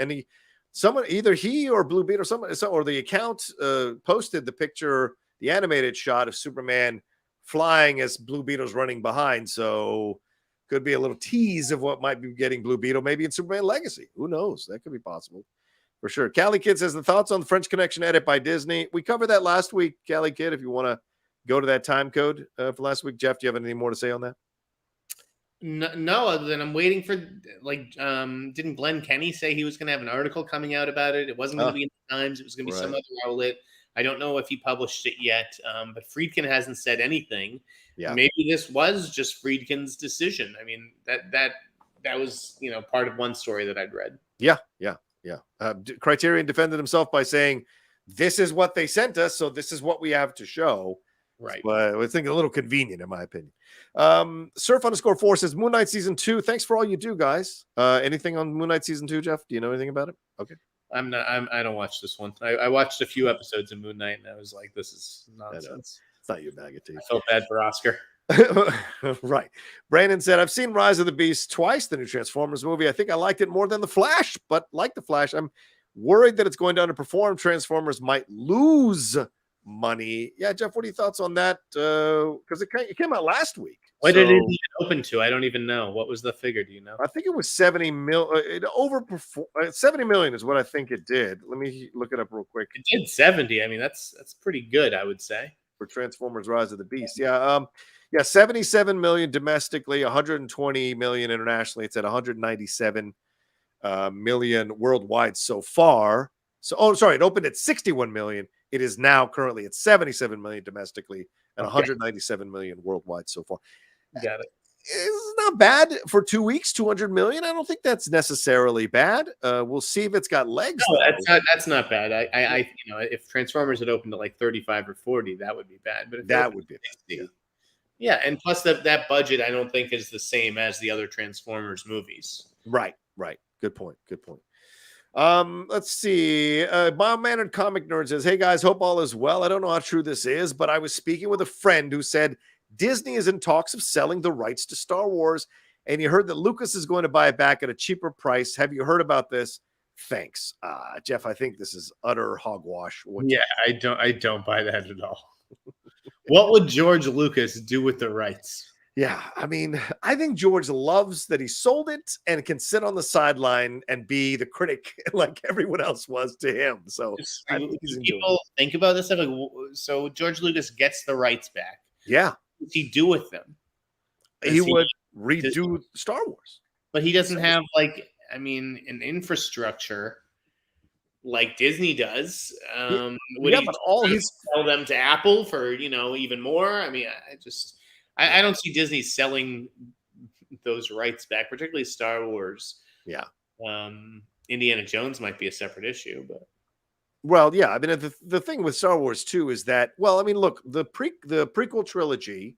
Either he or Blue Beetle or the account posted the picture, the animated shot of Superman flying as Blue Beetle's running behind. So could be a little tease of what might be getting Blue Beetle, maybe in Superman Legacy. Who knows? That could be possible for sure. Cali Kid says the thoughts on the French Connection edit by Disney. We covered that last week, Cali Kid, if you want to go to that time code for last week. Jeff, do you have anything more to say on that? No, other than I'm waiting for, didn't Glenn Kenny say he was going to have an article coming out about it? It wasn't going to be in the Times. It was going to be some other outlet. I don't know if he published it yet, but Friedkin hasn't said anything. Yeah. Maybe this was just Friedkin's decision. I mean, that was, part of one story that I'd read. Yeah. Criterion defended himself by saying, this is what they sent us, so this is what we have to show. Right. But I think a little convenient, in my opinion. Surf_4 says Moon Knight season 2. Thanks for all you do, guys. Anything on Moon Knight season 2, Jeff? Do you know anything about it? Okay. I don't watch this one. I watched a few episodes of Moon Knight and I was like, this is nonsense. It's not your bag of tea. I felt bad for Oscar. Right. Brandon said, I've seen Rise of the Beast twice, the new Transformers movie. I think I liked it more than The Flash, but like The Flash, I'm worried that it's going to underperform. Transformers might lose money. Yeah, Jeff, what are your thoughts on that? Because it came out last week. What did it even open to? I don't even know. What was the figure? Do you know? I think it was 70 million. It overperformed. 70 million is what I think it did. Let me look it up real quick. It did 70. I mean, that's pretty good, I would say. For Transformers Rise of the Beast. Yeah. 77 million domestically, 120 million internationally. It's at 197 million worldwide so far. So, it opened at 61 million. It is now currently at 77 million domestically and 197 million worldwide so far. Got it. It's not bad for 2 weeks, 200 million. I don't think that's necessarily bad. We'll see if it's got legs. No, that's not bad. I if Transformers had opened at like 35 or 40, that would be bad. But that would be 60, yeah, and plus that budget, I don't think is the same as the other Transformers movies. Right. Good point. Let's see. Mild-mannered comic nerd says, "Hey guys, hope all is well. I don't know how true this is, but I was speaking with a friend who said Disney is in talks of selling the rights to Star Wars, and you heard that Lucas is going to buy it back at a cheaper price. Have you heard about this? Thanks." Jeff, I think this is utter hogwash. I don't buy that at all. What would George Lucas do with the rights? Yeah, I mean, I think George loves that he sold it and can sit on the sideline and be the critic like everyone else was to him. So I think he's people think about this stuff. Like, so George Lucas gets the rights back. Yeah. What does he do with them? He would redo Star Wars. But he doesn't have, like, I mean, an infrastructure like Disney does. Would he sell them to Apple for, even more? I mean, I don't see Disney selling those rights back, particularly Star Wars. Yeah. Indiana Jones might be a separate issue, but. Well, yeah. I mean, the thing with Star Wars too is that, well, I mean, look, the prequel trilogy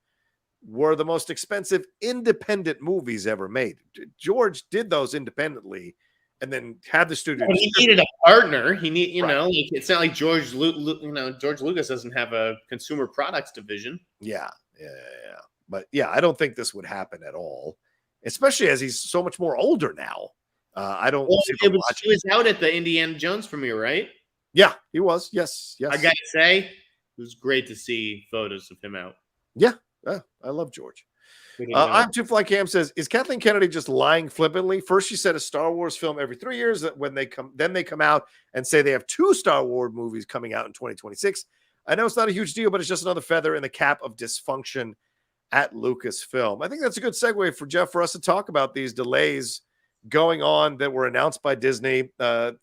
were the most expensive independent movies ever made. George did those independently, and then had the studio. Well, he needed a partner. He need, know, like, it's not like George Lucas doesn't have a consumer products division. Yeah. But yeah, I don't think this would happen at all, especially as he's so much more older now. I don't. Well, he was out at the Indiana Jones premiere, right? Yeah, he was. Yes. I gotta say, it was great to see photos of him out. Yeah, I love George. I'm Two Fly Cam says, "Is Kathleen Kennedy just lying flippantly? First, she said a Star Wars film every 3 years. When they come out and say they have 2 Star Wars movies coming out in 2026. I know it's not a huge deal, but it's just another feather in the cap of dysfunction at Lucasfilm." I think that's a good segue for Jeff for us to talk about these delays going on that were announced by Disney. Among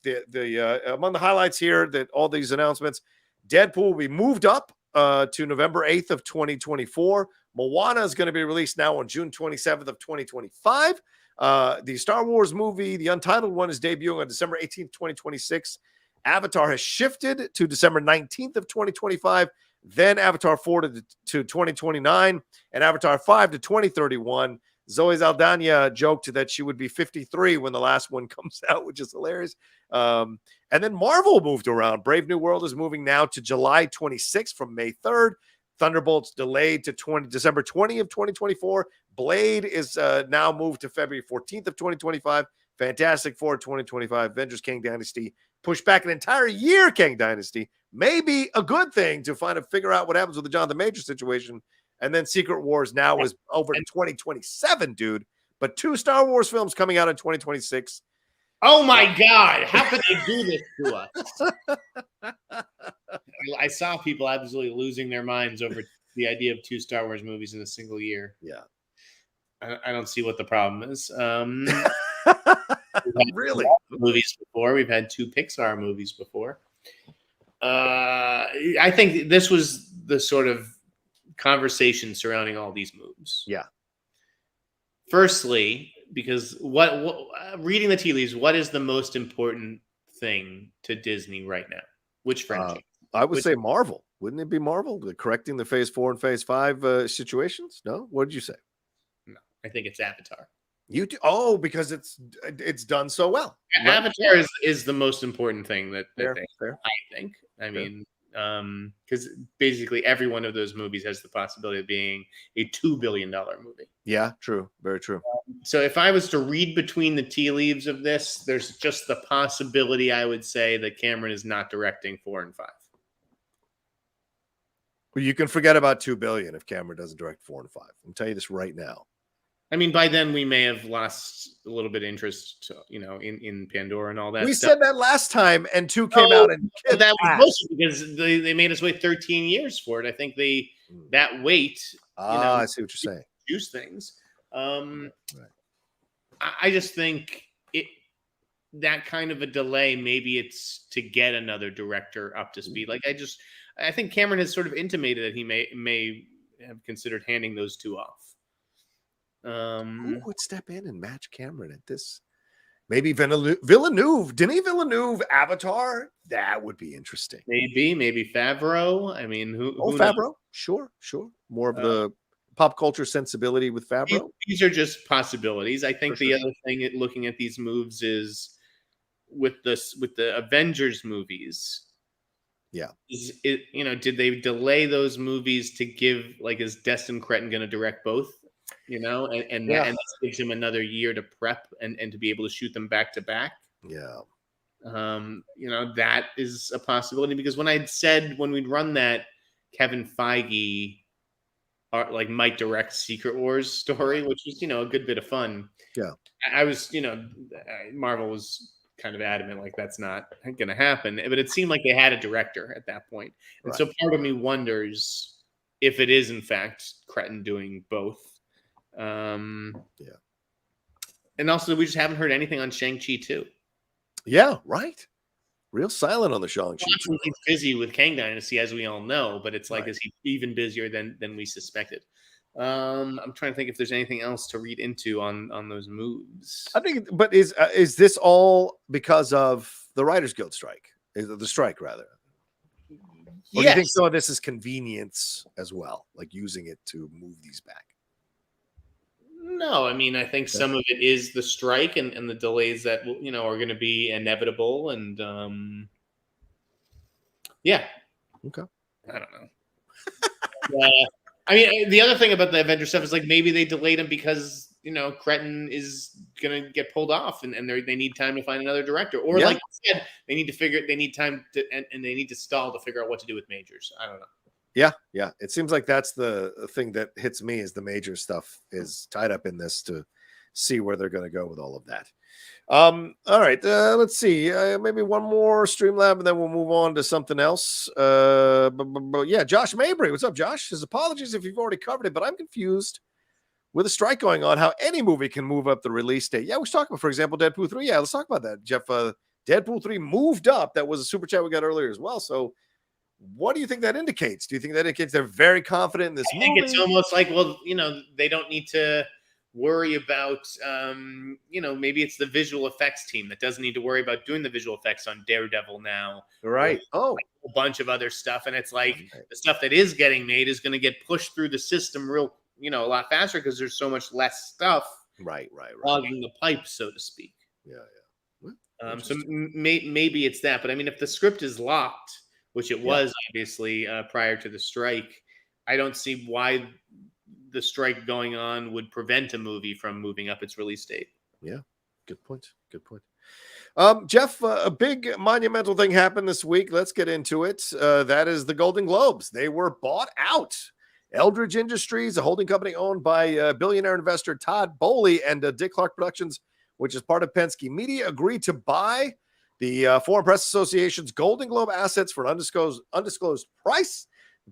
the highlights here, that all these announcements, Deadpool will be moved up to November 8th of 2024. Moana is going to be released now on June 27th of 2025. The Star Wars movie, the untitled one, is debuting on December 18th, 2026. Avatar has shifted to December 19th of 2025. Then Avatar 4 to 2029 and Avatar 5 to 2031. Zoe Saldana joked that she would be 53 when the last one comes out, which is hilarious. And then Marvel moved around. Brave New World is moving now to July 26th from May 3rd. Thunderbolt's delayed to December 20th of 2024. Blade is now moved to February 14th of 2025. Fantastic Four 2025. Avengers Kang Dynasty pushed back an entire year. Kang Dynasty may be a good thing to figure out what happens with the Jonathan Major situation. And then Secret Wars now is over in 2027, dude. But 2 Star Wars films coming out in 2026. Oh my God. How could they do this to us? I saw people absolutely losing their minds over the idea of 2 Star Wars movies in a single year. Yeah. I don't see what the problem is. Really? Movies before. We've had 2 Pixar movies before. I think this was the sort of conversation surrounding all these moves. Yeah. Firstly, because what reading the tea leaves, what is the most important thing to Disney right now? Which franchise? I would say Marvel. Wouldn't it be Marvel? Correcting the Phase 4 and Phase 5 situations? No? What did you say? No, I think it's Avatar. You do? Oh, because it's done so well. Avatar is the most important thing that fair. I think. I mean, because basically every one of those movies has the possibility of being a $2 billion movie. Yeah, true. Very true. So if I was to read between the tea leaves of this, there's just the possibility, I would say, that Cameron is not directing 4 and 5. Well, you can forget about $2 billion if Cameron doesn't direct 4 and 5. I'm telling you this right now. I mean, by then we may have lost a little bit of interest, in Pandora and all that. We said that last time, and 2 came out, and that was mostly because they made us wait 13 years for it. I think that wait. I see what you're saying. Juice things. Right. I just think that kind of a delay. Maybe it's to get another director up to speed. Like I think Cameron has sort of intimated that he may have considered handing those 2 off. Who would step in and match Cameron at this? Maybe Villeneuve. Denis Villeneuve, Avatar. That would be interesting. Maybe Favreau. I mean, who Favreau? Knows? Sure. More of the pop culture sensibility with Favreau. These are just possibilities. I think the other thing looking at these moves is with the Avengers movies. Yeah. Is it, did they delay those movies to give, like, is Destin Cretton going to direct both? And this gives him another year to prep and to be able to shoot them back to back. Yeah. That is a possibility, because when we'd run that Kevin Feige might direct Secret Wars story, which was, a good bit of fun. Yeah. I was, Marvel was kind of adamant, like, that's not going to happen. But it seemed like they had a director at that point. And so part of me wonders if it is, in fact, Cretton doing both. And also, we just haven't heard anything on Shang-Chi too. Yeah, right. Real silent on the Shang-Chi. He's busy with Kang Dynasty, as we all know, but it's like, is he even busier than we suspected? I'm trying to think if there's anything else to read into on those moves. I think, but is this all because of the Writers Guild strike? The strike, rather? Or do you think some of this is convenience as well, like using it to move these back? No, I mean, I think some of it is the strike and the delays that are going to be inevitable, and okay, I don't know. I mean, the other thing about the Avengers stuff is, like, maybe they delayed him because Cretton is going to get pulled off, and they need time to find another director, or like you said, they need time to and they need to stall to figure out what to do with Majors. I don't know. Yeah. It seems like that's the thing that hits me, is the major stuff is tied up in this, to see where they're going to go with all of that. All right, let's see. Maybe one more Streamlab, and then we'll move on to something else. Yeah, Josh Mabry. What's up, Josh? His apologies if you've already covered it, but I'm confused with a strike going on, how any movie can move up the release date. Yeah, we was talking about, for example, Deadpool 3. Yeah, let's talk about that, Jeff. Deadpool 3 moved up. That was a super chat we got earlier as well. So what do you think that indicates? Do you think that indicates they're very confident in this movie? I think it's almost like, well, they don't need to worry about, maybe it's the visual effects team that doesn't need to worry about doing the visual effects on Daredevil now. Right. A bunch of other stuff. And it's like the stuff that is getting made is going to get pushed through the system a lot faster, because there's so much less stuff clogging the pipe, so to speak. So maybe it's that. But I mean, if the script is locked, which it was obviously prior to the strike, I don't see why the strike going on would prevent a movie from moving up its release date. Yeah, good point. Jeff, a big monumental thing happened this week. Let's get into it. That is the Golden Globes. They were bought out. Eldridge Industries, a holding company owned by billionaire investor Todd Polley, and Dick Clark Productions, which is part of Penske Media, agreed to buy the Foreign Press Association's Golden Globe assets for an undisclosed price.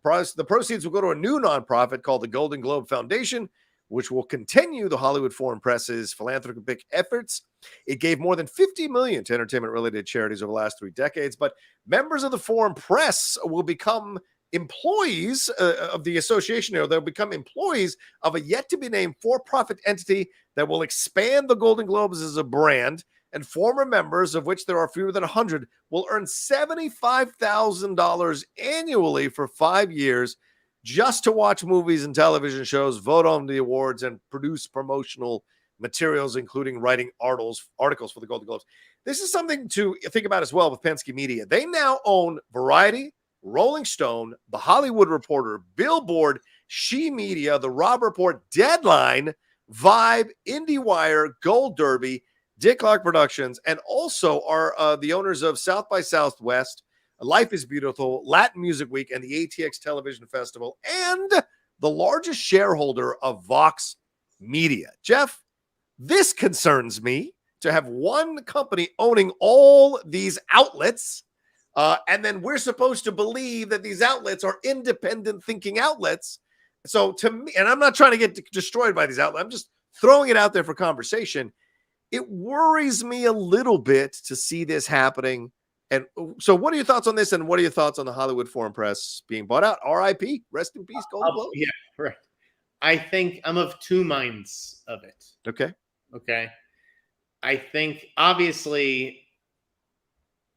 The proceeds will go to a new nonprofit called the Golden Globe Foundation, which will continue the Hollywood Foreign Press's philanthropic efforts. It gave more than $50 million to entertainment-related charities over the last 3 decades, but members of the Foreign Press will become employees of the association, or they'll become employees of a yet-to-be-named for-profit entity that will expand the Golden Globes as a brand, and former members, of which there are fewer than 100, will earn $75,000 annually for 5 years just to watch movies and television shows, vote on the awards, and produce promotional materials, including writing articles for the Golden Globes. This is something to think about as well with Penske Media. They now own Variety, Rolling Stone, The Hollywood Reporter, Billboard, She Media, The Rob Report, Deadline, Vibe, IndieWire, Gold Derby, Dick Clark Productions, and also are the owners of South by Southwest, Life is Beautiful, Latin Music Week, and the ATX Television Festival, and the largest shareholder of Vox Media. Jeff, this concerns me, to have one company owning all these outlets, and then we're supposed to believe that these outlets are independent thinking outlets. So to me, and I'm not trying to get destroyed by these outlets, I'm just throwing it out there for conversation. It worries me a little bit to see this happening. And so what are your thoughts on this? And what are your thoughts on the Hollywood Foreign Press being bought out? RIP, rest in peace, Golden Globe. Yeah, right. I think I'm of two minds of it. Okay. I think obviously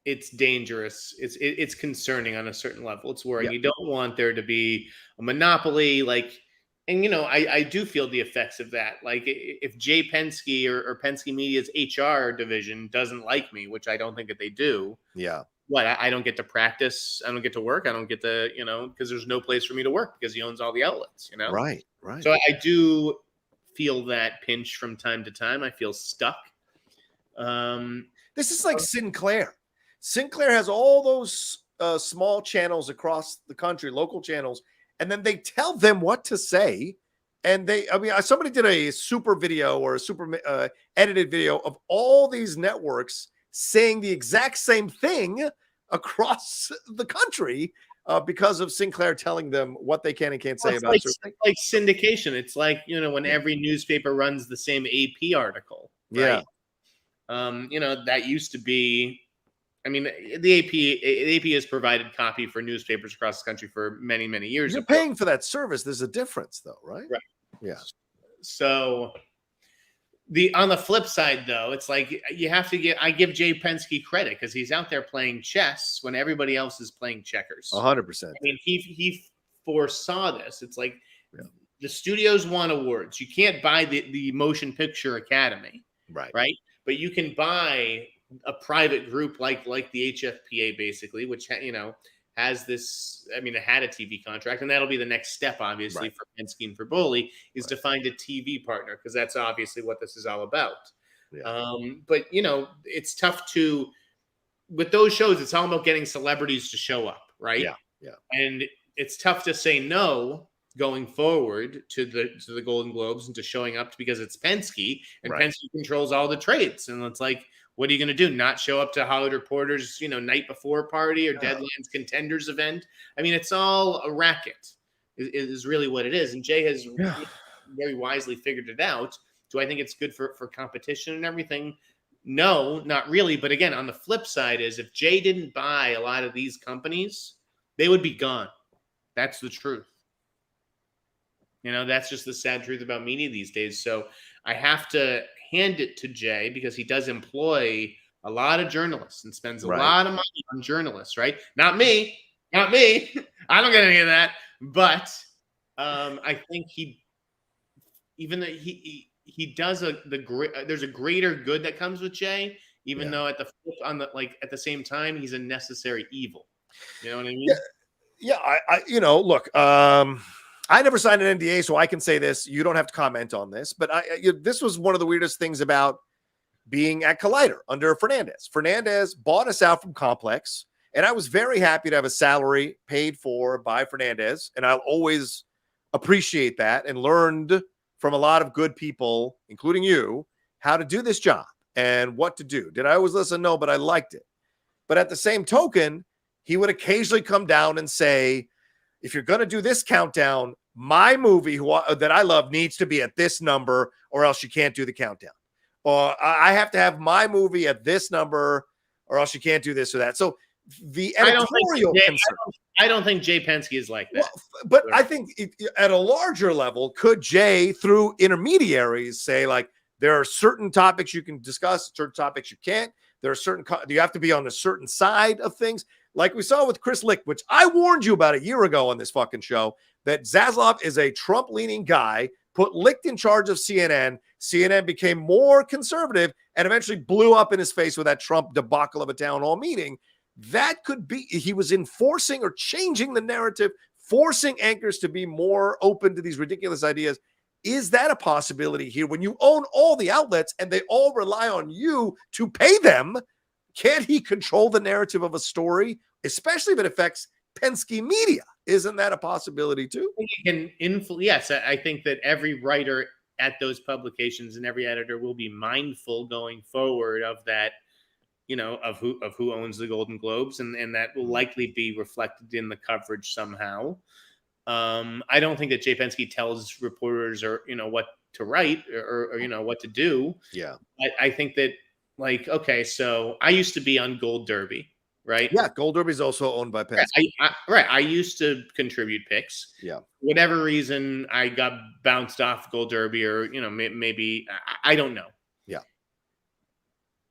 it's dangerous. It's concerning on a certain level. It's worrying. You don't want there to be a monopoly. And, I do feel the effects of that. Like if Jay Penske or Penske Media's HR division doesn't like me, which I don't think that they do. Yeah. What, I don't get to practice. I don't get to work. I don't get to, because there's no place for me to work because he owns all the outlets, Right. So I do feel that pinch from time to time. I feel stuck. This is like Sinclair. Sinclair has all those small channels across the country, local channels, and then they tell them what to say. And somebody did a super video or a super edited video of all these networks saying the exact same thing across the country because of Sinclair telling them what they can and can't say about certain things. Like syndication. It's like, when every newspaper runs the same AP article. Right? Yeah. That used to be, the AP has provided copy for newspapers across the country for many, many years. You're paying for that service. There's a difference though, right? Right. Yeah. So on the flip side though, it's like I give Jay Penske credit because he's out there playing chess when everybody else is playing checkers. 100%. He foresaw this. It's like the studios want awards. You can't buy the Motion Picture Academy. Right. But you can buy a private group like the HFPA basically, which has this. It had a TV contract, and that'll be the next step, obviously, for Penske and for Polley, is to find a TV partner because that's obviously what this is all about. Yeah. But it's tough with those shows. It's all about getting celebrities to show up, right? Yeah. And it's tough to say no going forward to the Golden Globes and to showing up because it's Penske, and Penske controls all the trades, and it's like, what are you going to do? Not show up to Hollywood Reporter's, night before party or Deadline's Contenders event? It's all a racket is really what it is. And Jay has very wisely figured it out. Do I think it's good for competition and everything? No, not really. But again, on the flip side is if Jay didn't buy a lot of these companies, they would be gone. That's the truth. That's just the sad truth about media these days. So I have to hand it to Jay because he does employ a lot of journalists and spends a lot of money on journalists, right? Not me. I don't get any of that. But I think even though he does there's a greater good that comes with Jay, even though at the same time he's a necessary evil. You know what I mean? Yeah. Look. I never signed an NDA, so I can say this. You don't have to comment on this, but this was one of the weirdest things about being at Collider under Fernandez. Fernandez bought us out from Complex, and I was very happy to have a salary paid for by Fernandez, and I'll always appreciate that and learned from a lot of good people, including you, how to do this job and what to do. Did I always listen? No, but I liked it. But at the same token, he would occasionally come down and say, if you're going to do this countdown, my movie that I love needs to be at this number or else you can't do the countdown. Or I have to have my movie at this number or else you can't do this or that. So the editorial concern. I don't think Jay Penske is like that. Well, but I think at a larger level, could Jay, through intermediaries, say, like, there are certain topics you can discuss, certain topics you can't. There are certain, you have to be on a certain side of things. Like we saw with Chris Licht, which I warned you about a year ago on this fucking show, that Zaslav is a Trump-leaning guy, put Licht in charge of CNN. CNN became more conservative and eventually blew up in his face with that Trump debacle of a town hall meeting. That could be, he was enforcing or changing the narrative, forcing anchors to be more open to these ridiculous ideas. Is that a possibility here when you own all the outlets and they all rely on you to pay them? Can't he control the narrative of a story, especially if it affects Penske Media? Isn't that a possibility too? He can influence. Yes, I think that every writer at those publications and every editor will be mindful going forward of that, of who owns the Golden Globes, and that will likely be reflected in the coverage somehow. I don't think that Jay Penske tells reporters or what to write or what to do. Yeah, I think that, like, okay, so I used to be on Gold Derby, right? Yeah, Gold Derby is also owned by Penske. I used to contribute picks. Yeah, whatever reason I got bounced off Gold Derby, or maybe I don't know. Yeah,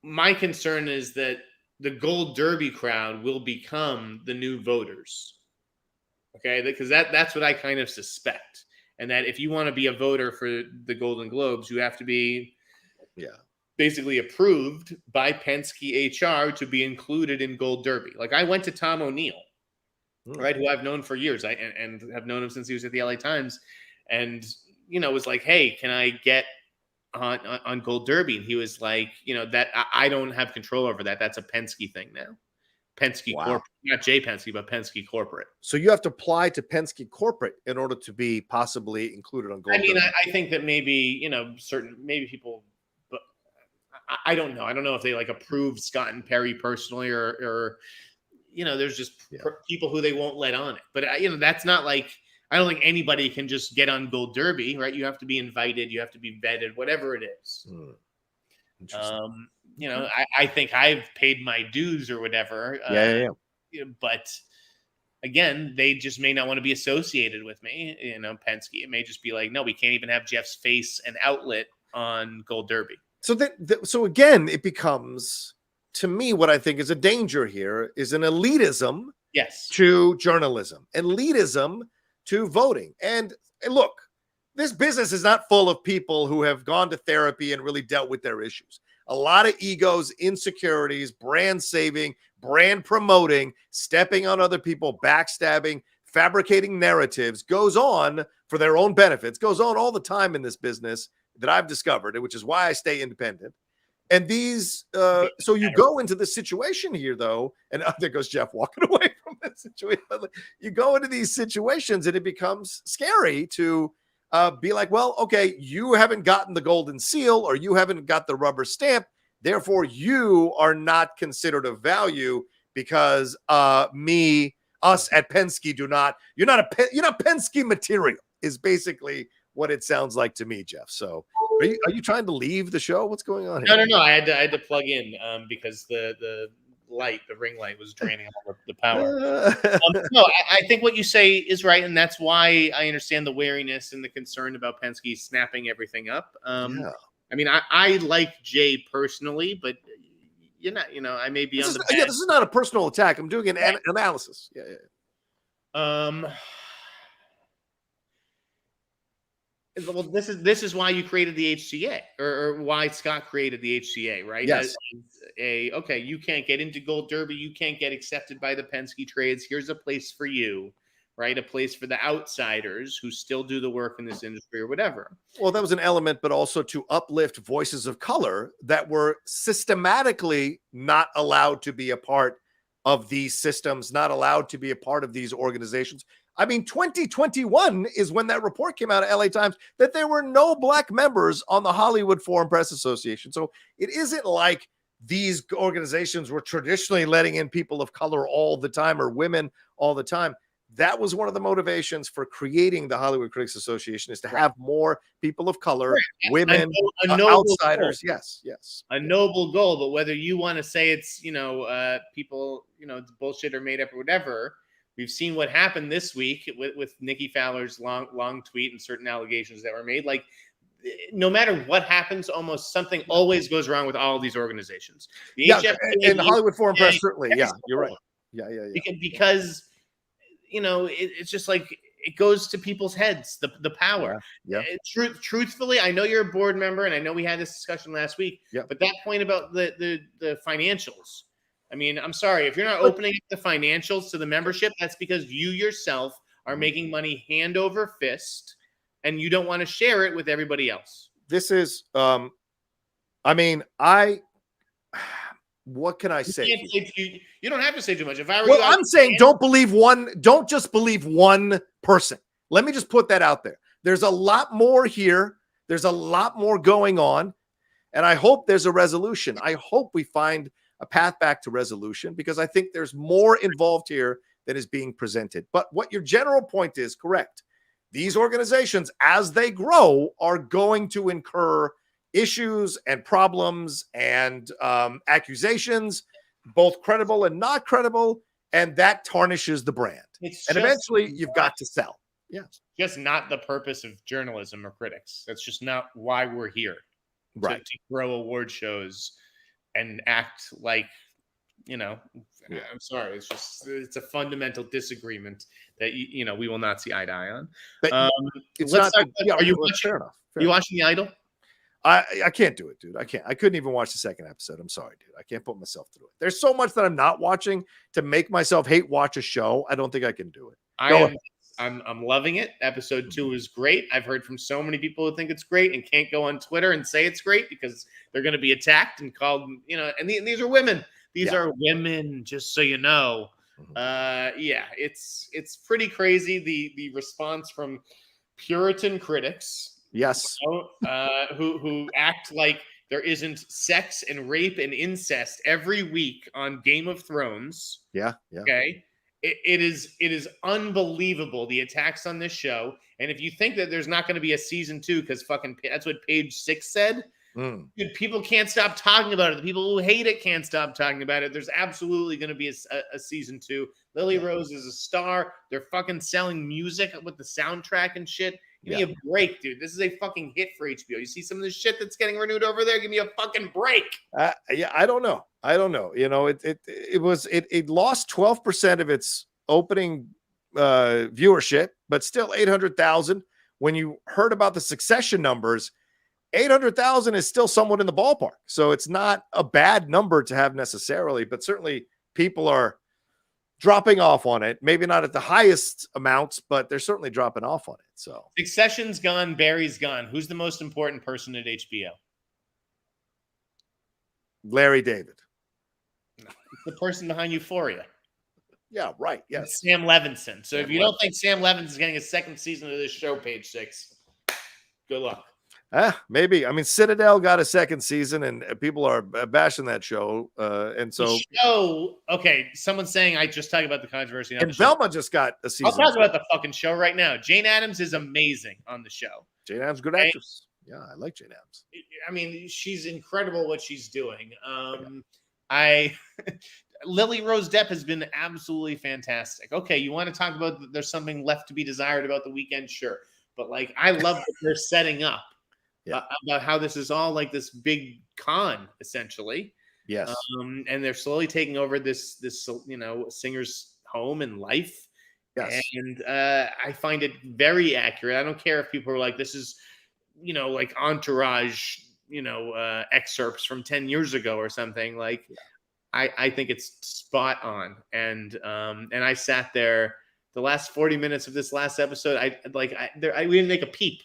my concern is that the Gold Derby crowd will become the new voters. Okay, because that's what I kind of suspect. and that if you want to be a voter for the Golden Globes, you have to be basically approved by Penske HR to be included in Gold Derby. Like, I went to Tom O'Neill, right, who I've known for years, and have known him since he was at the LA Times, and was like, hey, can I get on Gold Derby? And he was like, that I don't have control over that. That's a Penske thing now. Penske corporate, not Jay Penske, but Penske corporate. So you have to apply to Penske corporate in order to be possibly included on Gold Derby. I think that maybe, maybe people, but I don't know. I don't know if they like approved Scott and Perry personally, or there's just people who they won't let on it. But that's not like, I don't think anybody can just get on Gold Derby, right? You have to be invited, you have to be vetted, whatever it is. I think I've paid my dues or whatever. But again, they just may not want to be associated with me. Penske. It may just be like, no, we can't even have Jeff's face and outlet on Gold Derby. So again, it becomes, to me, what I think is a danger here is an elitism to journalism, elitism to voting. And look, this business is not full of people who have gone to therapy and really dealt with their issues. A lot of egos, insecurities, brand saving, brand promoting, stepping on other people, backstabbing, fabricating narratives goes on for their own benefits, goes on all the time in this business that I've discovered, which is why I stay independent. And these, so you go into this situation here, though, and there goes Jeff walking away from that situation. You go into these situations and it becomes scary to be like, well, okay, you haven't gotten the golden seal or you haven't got the rubber stamp. Therefore, you are not considered of value because us at Penske you're not Penske material is basically what it sounds like to me, Jeff. So are you trying to leave the show? What's going on here? No. I had to plug in because the ring light was draining all the power. No, I think what you say is right, and that's why I understand the wariness and the concern about Penske snapping everything up. I mean, I like Jay personally, but I may be this is not a personal attack. I'm doing an analysis. Well, this is why you created the HCA, or why Scott created the HCA, right? Yes. Okay, you can't get into Gold Derby, you can't get accepted by the Penske trades. Here's a place for you, right? A place for the outsiders who still do the work in this industry or whatever. Well, that was an element, but also to uplift voices of color that were systematically not allowed to be a part of these systems, not allowed to be a part of these organizations. I mean, 2021 is when that report came out of LA Times that there were no black members on the Hollywood Foreign Press Association. So it isn't like these organizations were traditionally letting in people of color all the time or women all the time. That was one of the motivations for creating the Hollywood Critics Association, is to have more people of color, women, outsiders. Goal. Yes. A noble goal, but whether you want to say it's, people, it's bullshit or made up or whatever, we've seen what happened this week with Nikki Fowler's long tweet and certain allegations that were made. Like, no matter what happens, almost something always goes wrong with all of these organizations. And the Hollywood Foreign Press, certainly. Yeah, you're right. Yeah. Because it's just like, it goes to people's heads, the power. Yeah. Truthfully, I know you're a board member, and I know we had this discussion last week. Yeah. But that point about the financials, I mean, I'm sorry, if you're not opening up the financials to the membership, that's because you yourself are making money hand over fist, and you don't want to share it with everybody else. This is, what can I say? You don't have to say too much. If I were you, I'm saying don't just believe one person. Let me just put that out there. There's a lot more here. There's a lot more going on, and I hope there's a resolution. I hope we find a path back to resolution, because I think there's more involved here that is being presented. But what your general point is correct. These organizations, as they grow, are going to incur issues and problems and accusations, both credible and not credible, and that tarnishes the brand. Eventually, you've got to sell. Yeah, just not the purpose of journalism or critics. That's just not why we're here. Right. To grow award shows and act like, I'm sorry. It's a fundamental disagreement that we will not see eye to eye on. But it's let's not. Are you fair enough. Are you watching The Idol? I can't do it, dude. I can't. I couldn't even watch the second episode. I'm sorry, dude. I can't put myself through it. There's so much that I'm not watching to make myself hate watch a show. I don't think I can do it. I'm loving it. Episode 2 is great. I've heard from so many people who think it's great and can't go on Twitter and say it's great because they're going to be attacked and called, and these are women. These are women, just so you know. It's pretty crazy. The response from Puritan critics. Yes. Who act like there isn't sex and rape and incest every week on Game of Thrones. Yeah. Okay. It is unbelievable, the attacks on this show. And if you think that there's not going to be a season 2, because that's what page 6 said, dude, people can't stop talking about it. The people who hate it can't stop talking about it. There's absolutely going to be a season 2. Lily Rose is a star. They're fucking selling music with the soundtrack and shit. Give me a break, dude. This is a fucking hit for HBO. You see some of the shit that's getting renewed over there? Give me a fucking break. I don't know. It lost 12% of its opening viewership, but still 800,000. When you heard about the Succession numbers, 800,000 is still somewhat in the ballpark. So it's not a bad number to have necessarily, but certainly people are dropping off on it. Maybe not at the highest amounts, but they're certainly dropping off on it. So Succession's gone, Barry's gone. Who's the most important person at HBO? Larry David. No, it's the person behind Euphoria. Yeah, right. Yes. Sam Levinson. So if you don't think Sam Levinson's getting a second season of this show, page 6, good luck. Maybe. I mean, Citadel got a second season, and people are bashing that show. And so, the show, okay, someone's saying I just talked about the controversy. And Velma just got a season. I'll talk about the fucking show right now. Jane Addams is amazing on the show. Jane Addams, good actress. Yeah, I like Jane Addams. I mean, she's incredible what she's doing. Lily Rose Depp has been absolutely fantastic. Okay, you want to talk about there's something left to be desired about The Weeknd? Sure. But like, I love what they're setting up. About how this is all like this big con, essentially. Yes. And they're slowly taking over this singer's home and life. Yes. And I find it very accurate. I don't care if people are like, this is, like Entourage, excerpts from 10 years ago or something. Like, I think it's spot on. And I sat there the last 40 minutes of this last episode. We didn't make a peep.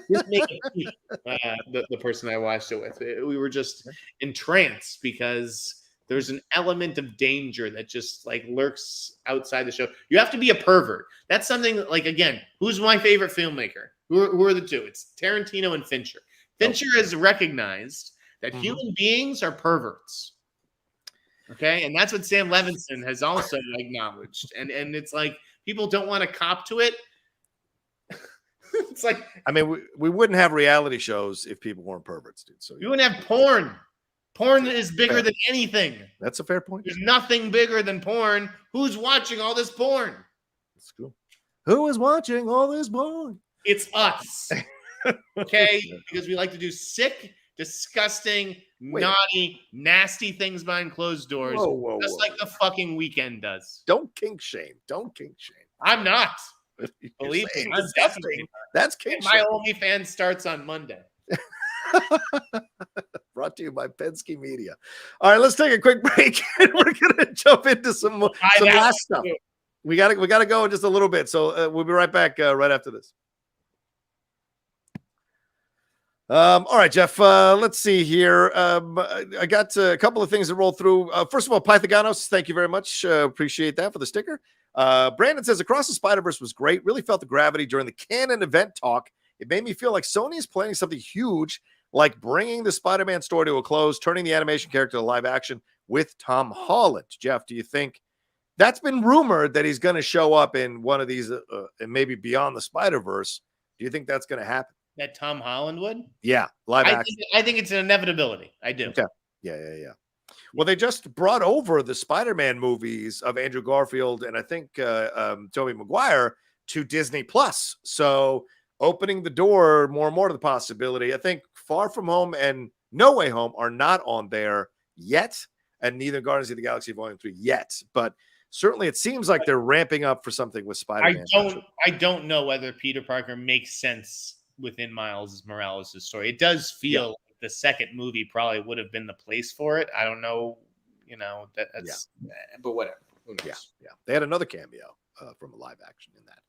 The person I watched it with, we were just entranced because there's an element of danger that just like lurks outside the show. You have to be a pervert. That's something like, again, who's my favorite filmmaker? Who are the two? It's Tarantino and Fincher. Fincher has recognized that human beings are perverts. Okay, and that's what Sam Levinson has also acknowledged. And it's like people don't want to cop to it. It's like, I mean, we wouldn't have reality shows if people weren't perverts, dude. So you wouldn't have porn. Porn is bigger than anything. That's a fair point. There's nothing bigger than porn. Who's watching all this porn? That's cool. Who is watching all this porn? It's us. Okay? Because we like to do sick, disgusting, naughty, nasty things behind closed doors. Just like the fucking Weeknd does. Don't kink shame. I'm not. Believe me, I'm definitely. That's kink shame. My OnlyFans starts on Monday. Brought to you by Penske Media. All right, let's take a quick break. We're gonna jump into some last stuff. We gotta go in just a little bit. So we'll be right back right after this. All right, Jeff. Let's see here. I got a couple of things that rolled through. First of all, Pythagonos, thank you very much. Appreciate that for the sticker. Brandon says Across the Spider-Verse was great. Really felt the gravity during the canon event talk. It made me feel like Sony is planning something huge, like bringing the Spider-Man story to a close, turning the animation character to live action with Tom Holland. Jeff, do you think that's been rumored that he's going to show up in one of these and maybe Beyond the Spider-Verse? Do you think that's going to happen? That Tom Holland would? Yeah, live action. I think it's an inevitability. I do. Okay. Yeah. Well, they just brought over the Spider-Man movies of Andrew Garfield and I think Tobey Maguire to Disney Plus. So opening the door more and more to the possibility. I think Far From Home and No Way Home are not on there yet, and neither Guardians of the Galaxy Volume 3 yet. But certainly it seems like they're ramping up for something with Spider-Man. I don't know whether Peter Parker makes sense within Miles Morales' story. It does feel like the second movie probably would have been the place for it. I don't know, that's but whatever. Who knows? Yeah. They had another cameo from a live action in that.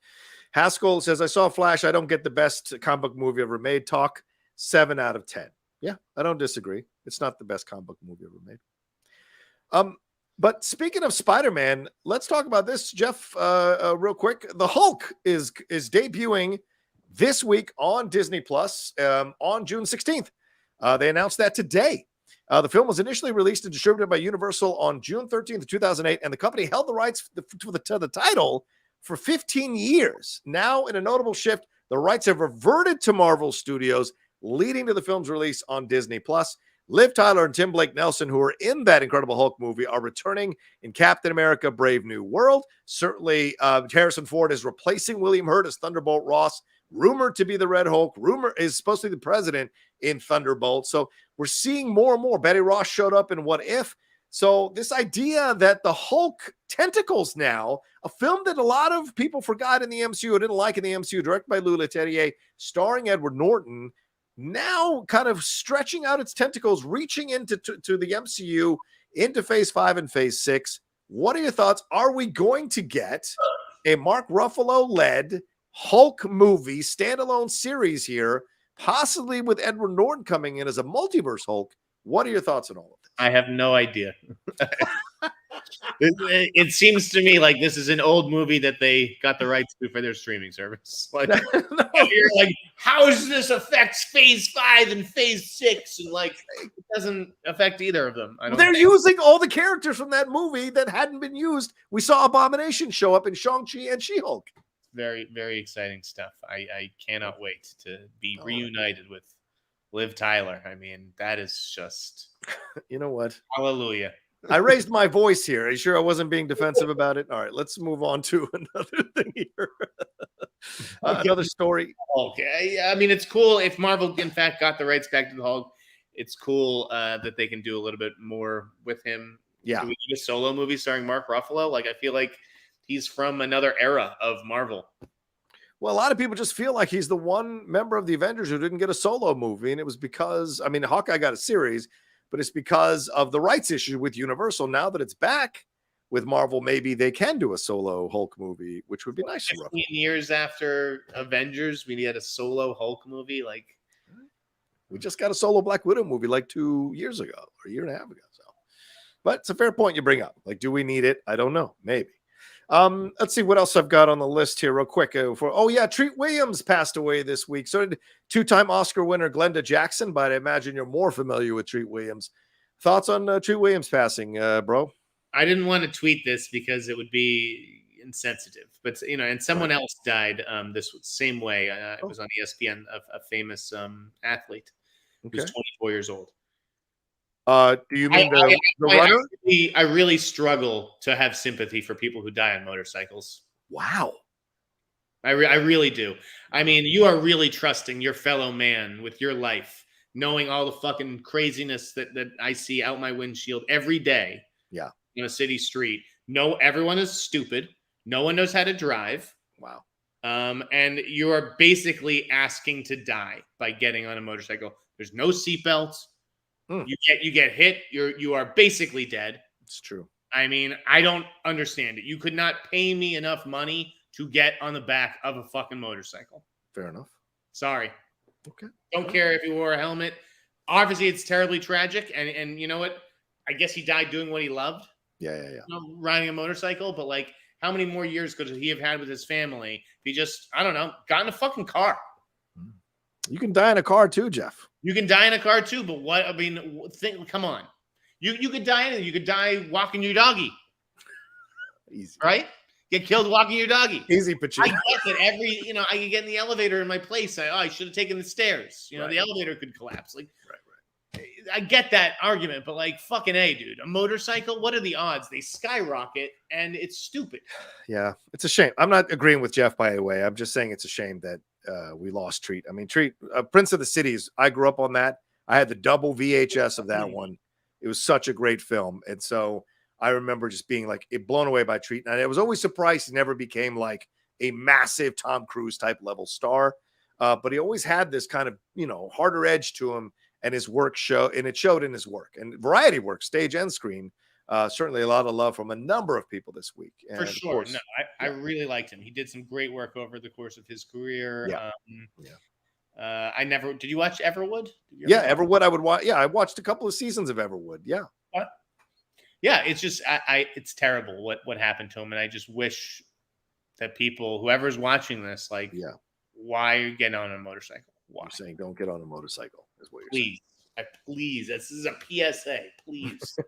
Haskell says, I saw Flash. I don't get the best comic book movie ever made. Talk 7 out of 10. Yeah, I don't disagree. It's not the best comic book movie ever made. But speaking of Spider-Man, let's talk about this, Jeff, real quick. The Hulk is debuting this week on Disney Plus on June 16th. They announced that today. The film was initially released and distributed by Universal on June 13th, 2008, and the company held the rights to the title for 15 years. Now, in a notable shift, the rights have reverted to Marvel Studios, leading to the film's release on Disney Plus. Liv Tyler and Tim Blake Nelson, who are in that Incredible Hulk movie, are returning in Captain America: Brave New World. Certainly, Harrison Ford is replacing William Hurt as Thunderbolt Ross, rumored to be the Red Hulk. Rumor is supposed to be the president in Thunderbolt. So we're seeing more and more. Betty Ross showed up in What If. So this idea that the Hulk tentacles now, a film that a lot of people forgot in the MCU, didn't like in the MCU, directed by Lou Leterrier, starring Edward Norton, now kind of stretching out its tentacles, reaching into to the MCU, into Phase 5 and Phase 6. What are your thoughts? Are we going to get a Mark Ruffalo-led Hulk movie, standalone series here, possibly with Edward Norton coming in as a multiverse Hulk? What are your thoughts on all of this? I have no idea. It seems to me like this is an old movie that they got the rights to for their streaming service. Like, you're like, how does this affect Phase 5 and Phase 6? And like, it doesn't affect either of them. They're using all the characters from that movie that hadn't been used. We saw Abomination show up in Shang-Chi and She-Hulk. Very, very exciting stuff. I cannot wait to be reunited with Liv Tyler. I mean, that is just, you know what? Hallelujah. I raised my voice here. Are you sure I wasn't being defensive about it? All right, let's move on to another thing here. Another story. Okay. I mean, it's cool if Marvel, in fact, got the rights back to the Hulk. It's cool that they can do a little bit more with him. Yeah. Do we need a solo movie starring Mark Ruffalo? Like, I feel like he's from another era of Marvel. Well, a lot of people just feel like he's the one member of the Avengers who didn't get a solo movie. And it was because, I mean, Hawkeye got a series, but it's because of the rights issue with Universal. Now that it's back with Marvel, maybe they can do a solo Hulk movie, which would be nice. 15 years after Avengers, we need a solo Hulk movie. Like, we just got a solo Black Widow movie like 2 years ago or a year and a half ago. So, but it's a fair point you bring up. Like, do we need it? I don't know. Maybe. Let's see what else I've got on the list here real quick. Treat Williams passed away this week. So did two-time Oscar winner Glenda Jackson, but I imagine you're more familiar with Treat Williams. Thoughts on Treat Williams passing, bro? I didn't want to tweet this because it would be insensitive, but and someone else died this same way. It was on ESPN, a famous athlete who's 24 years old. Do you mean the runner? I really struggle to have sympathy for people who die on motorcycles. Wow. I really do. I mean, you are really trusting your fellow man with your life, knowing all the fucking craziness that I see out my windshield every day. Yeah. In a city street. No, everyone is stupid. No one knows how to drive. Wow. And you are basically asking to die by getting on a motorcycle. There's no seatbelts. You get hit. You are basically dead. It's true. I mean, I don't understand it. You could not pay me enough money to get on the back of a fucking motorcycle. Fair enough. Sorry. Okay. Don't care if he wore a helmet. Obviously, it's terribly tragic. And you know what? I guess he died doing what he loved. Yeah. Riding a motorcycle. But like, how many more years could he have had with his family if he just, I don't know, got in a fucking car? You can die in a car too, Jeff. You can die in a car too, but what? I mean, come on. You could die in it. You could die walking your doggy. Easy. Right? Get killed walking your doggy. Easy, Pacino. I get that I could get in the elevator in my place. I should have taken the stairs. Right. The elevator could collapse. Like, right. I get that argument, but like, fucking A, dude. A motorcycle, what are the odds? They skyrocket, and it's stupid. Yeah, it's a shame. I'm not agreeing with Jeff, by the way. I'm just saying it's a shame that we lost Treat. I mean, Treat, Prince of the Cities, I grew up on that. I had the double VHS of that one. It was such a great film. And so I remember just being like blown away by Treat. And I was always surprised he never became like a massive Tom Cruise type level star. But he always had this kind of, harder edge to him, and his work and it showed in his work and variety work, stage and screen. Certainly a lot of love from a number of people this week. And for sure. Course, no, I really liked him. He did some great work over the course of his career. I never, did you watch Everwood? Everwood. I would watch. Yeah. I watched a couple of seasons of Everwood. Yeah. Yeah. It's just, it's terrible what happened to him. And I just wish that people, whoever's watching this, like, why are you getting on a motorcycle? Why? You're saying don't get on a motorcycle is what you're saying. Please. This is a PSA. Please.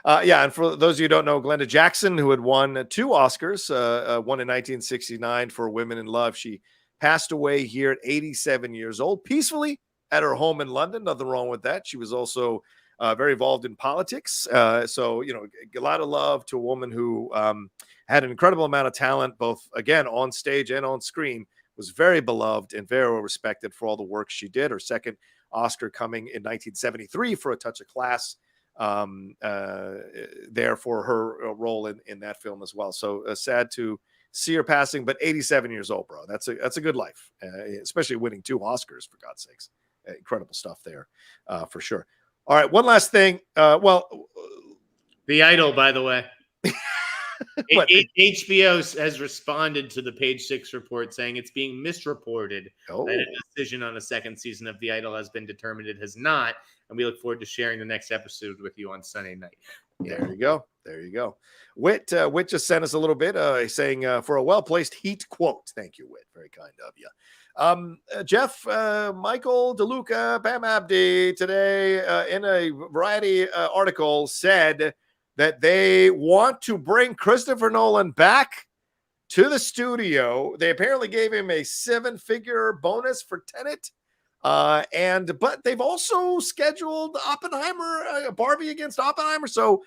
And for those of you who don't know, Glenda Jackson, who had won 2 Oscars, one in 1969 for Women in Love, she passed away here at 87 years old, peacefully at her home in London. Nothing wrong with that. She was also very involved in politics. So, a lot of love to a woman who had an incredible amount of talent, both, again, on stage and on screen, was very beloved and very well respected for all the work she did. Her second Oscar coming in 1973 for A Touch of Class, there for her role in that film as well. So sad to see her passing, but 87 years old, bro. That's a good life, especially winning 2 Oscars, for God's sakes. Incredible stuff there, for sure. All right, one last thing. The Idol, by the way. HBO has responded to the Page 6 report saying it's being misreported that a decision on a second season of The Idol has been determined. It has not, and we look forward to sharing the next episode with you on Sunday night. There you go. Whit just sent us a little bit saying for a well-placed Heat quote. Thank you, Whit. Very kind of you. Jeff, Michael DeLuca, Bam Abdi today in a Variety article said that they want to bring Christopher Nolan back to the studio. They apparently gave him a 7-figure bonus for Tenet. But they've also scheduled Oppenheimer, Barbie against Oppenheimer. So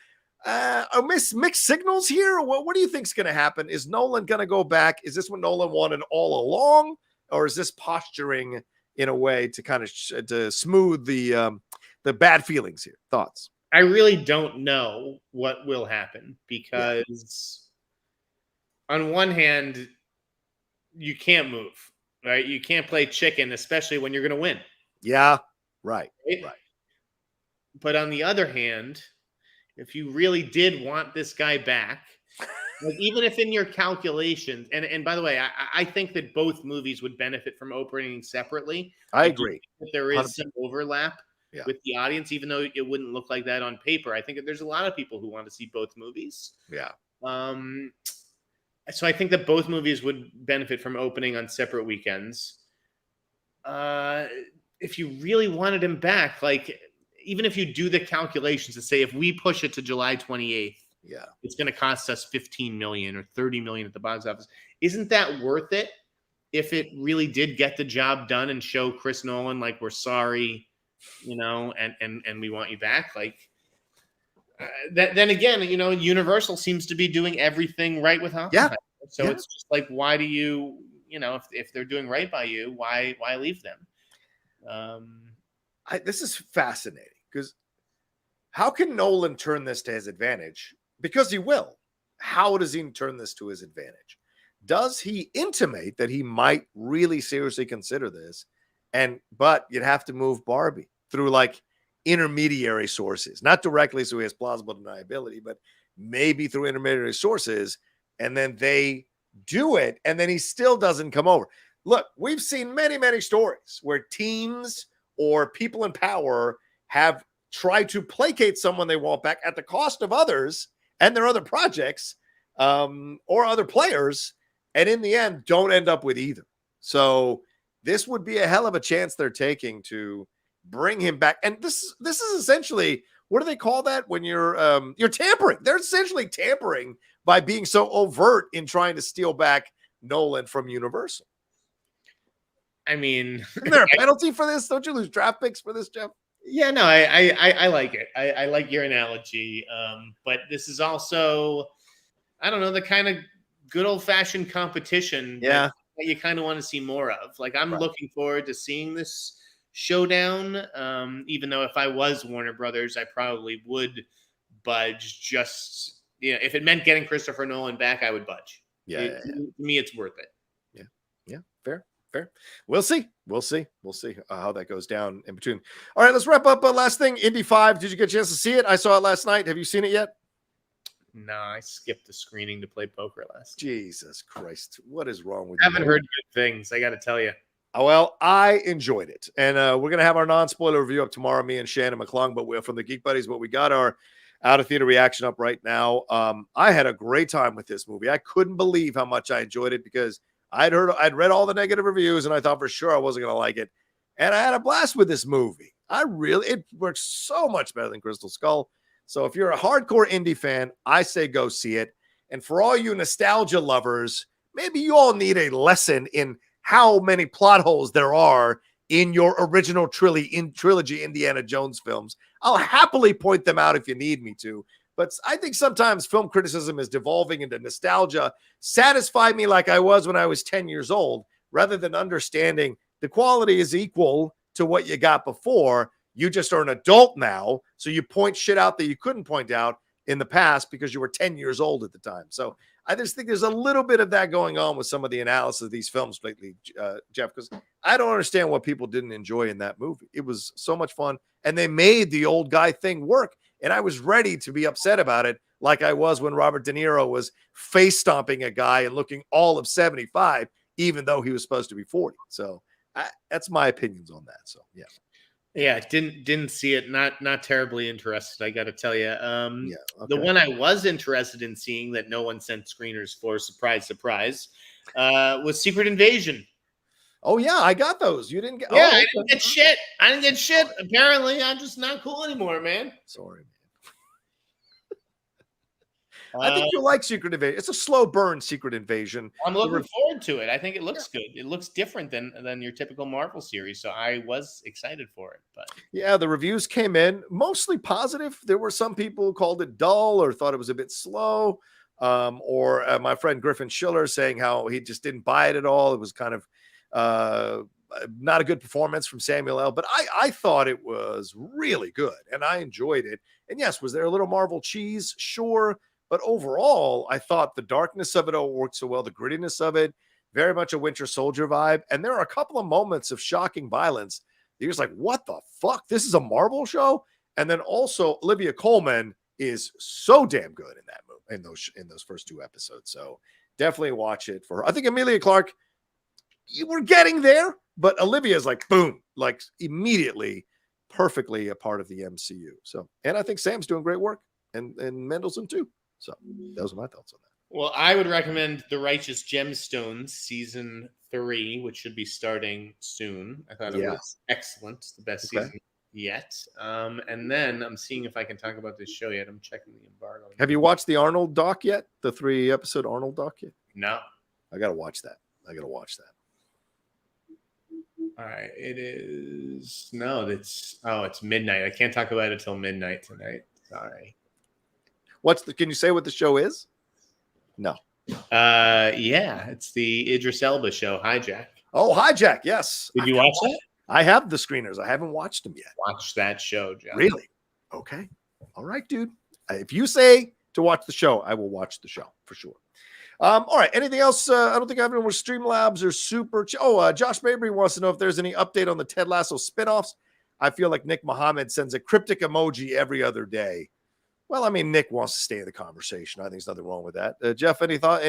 mixed signals here. What do you think is going to happen? Is Nolan going to go back? Is this what Nolan wanted all along? Or is this posturing in a way to kind of to smooth the bad feelings here? Thoughts? I really don't know what will happen because on one hand, you can't move, right? You can't play chicken, especially when you're going to win. Yeah, right. But on the other hand, if you really did want this guy back, like even if in your calculations, and by the way, I think that both movies would benefit from opening separately. I agree. There is some overlap. With the audience, even though it wouldn't look like that on paper. I think that there's a lot of people who want to see both movies. Yeah. So I think that both movies would benefit from opening on separate weekends. If you really wanted him back, like even if you do the calculations to say if we push it to July 28th, it's going to cost us $15 million or $30 million at the box office. Isn't that worth it? If it really did get the job done and show Chris Nolan like we're sorry, and we want you back, like then again, Universal seems to be doing everything right with Oppenheimer. It's just like, why do you, if they're doing right by you, why leave them? This is fascinating because how can Nolan turn this to his advantage? Because he will. How does he turn this to his advantage? Does he intimate that he might really seriously consider this? But you'd have to move Barbie through like intermediary sources, not directly so he has plausible deniability, but maybe through intermediary sources. And then they do it, and then he still doesn't come over. Look, we've seen many, many stories where teams or people in power have tried to placate someone they want back at the cost of others and their other projects or other players, and in the end don't end up with either. So this would be a hell of a chance they're taking to bring him back. And this is essentially, what do they call that when you're tampering? They're essentially tampering by being so overt in trying to steal back Nolan from Universal. I mean, isn't there a penalty for this? Don't you lose draft picks for this, Jeff? Yeah, no, I like it. I like your analogy. But this is also, I don't know, the kind of good old fashioned competition that you kind of want to see more of. Like, I'm looking forward to seeing this showdown. Even though if I was Warner Brothers, I probably would budge. Just, if it meant getting Christopher Nolan back, I would budge. To me, it's worth it. Yeah. Fair. We'll see how that goes down in between. All right, let's wrap up. Last thing, Indy 5. Did you get a chance to see it? I saw it last night. Have you seen it yet? No, I skipped the screening to play poker last night. Jesus Christ. What is wrong with you? I haven't heard good things, I got to tell you. Well, I enjoyed it. And we're going to have our non-spoiler review up tomorrow, me and Shannon McClung, but we're from the Geek Buddies, but we got our out-of-theater reaction up right now. I had a great time with this movie. I couldn't believe how much I enjoyed it because I'd read all the negative reviews, and I thought for sure I wasn't going to like it. And I had a blast with this movie. It works so much better than Crystal Skull. So if you're a hardcore indie fan, I say go see it. And for all you nostalgia lovers, maybe you all need a lesson in how many plot holes there are in your original trilogy Indiana Jones films. I'll happily point them out if you need me to. But I think sometimes film criticism is devolving into nostalgia. Satisfy me like I was when I was 10 years old, rather than understanding the quality is equal to what you got before. You just are an adult now, so you point shit out that you couldn't point out in the past because you were 10 years old at the time. So I just think there's a little bit of that going on with some of the analysis of these films lately, Jeff, because I don't understand what people didn't enjoy in that movie. It was so much fun, and they made the old guy thing work. And I was ready to be upset about it like I was when Robert De Niro was face stomping a guy and looking all of 75, even though he was supposed to be 40. So that's my opinions on that. So, yeah. Yeah, didn't see it. Not terribly interested, I got to tell you. Okay. The one I was interested in seeing that no one sent screeners for, surprise, was Secret Invasion. Oh yeah, I got those. You didn't get? Yeah, I didn't get shit. I didn't get shit. Apparently, I'm just not cool anymore, man. Sorry, man. I think you'll like Secret Invasion. It's a slow burn, Secret Invasion. I'm looking forward to it. I think it looks good. It looks different than your typical Marvel series, so I was excited for it. But yeah, the reviews came in mostly positive. There were some people who called it dull or thought it was a bit slow, or my friend Griffin Schiller saying how he just didn't buy it at all. It was kind of not a good performance from Samuel L. But I thought it was really good, and I enjoyed it. And yes, was there a little Marvel cheese? Sure. But overall, I thought the darkness of it all worked so well, the grittiness of it, very much a Winter Soldier vibe. And there are a couple of moments of shocking violence. You're just like, what the fuck? This is a Marvel show? And then also Olivia Colman is so damn good in that movie, in those first two episodes. So definitely watch it for her. I think Emilia Clarke, you were getting there, but Olivia is like, boom, like immediately perfectly a part of the MCU. So, and I think Sam's doing great work, and Mendelsohn too. So those are my thoughts on that. Well, I would recommend The Righteous Gemstones season 3, which should be starting soon. I thought it was excellent. It's the best season yet. And then I'm seeing if I can talk about this show yet. I'm checking the embargo. Have you watched the Arnold doc yet? The 3-episode Arnold doc yet? No. I got to watch that. All right. It's midnight. I can't talk about it till midnight tonight. Sorry. Can you say what the show is? No. Yeah, it's the Idris Elba show, Hijack. Oh, Hijack, yes. Did you watch that? I have the screeners. I haven't watched them yet. Watch that show, John. Really? Okay. All right, dude. If you say to watch the show, I will watch the show for sure. All right. Anything else? I don't think I have any more StreamLabs or SuperChat. Josh Mabry wants to know if there's any update on the Ted Lasso spinoffs. I feel like Nick Mohammed sends a cryptic emoji every other day. Well, I mean, Nick wants to stay in the conversation. I think there's nothing wrong with that. Jeff, have you heard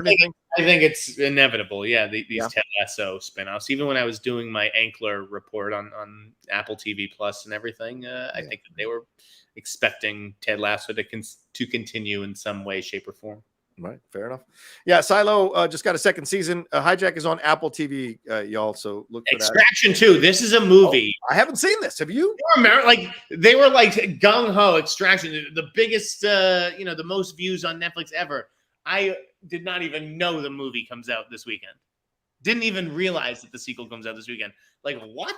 anything? I think it's inevitable. Yeah, these Ted Lasso spinoffs. Even when I was doing my Ankler report on Apple TV Plus and everything, I think that they were expecting Ted Lasso to continue in some way, shape, or form. Right, fair enough. Yeah, Silo just got a second season. Hijack is on Apple TV, y'all. So look for Extraction 2. This is a movie. I haven't seen this. Have you? Like they were like gung ho. Extraction, the biggest, the most views on Netflix ever. I did not even know the movie comes out this weekend. Didn't even realize that the sequel comes out this weekend. Like what?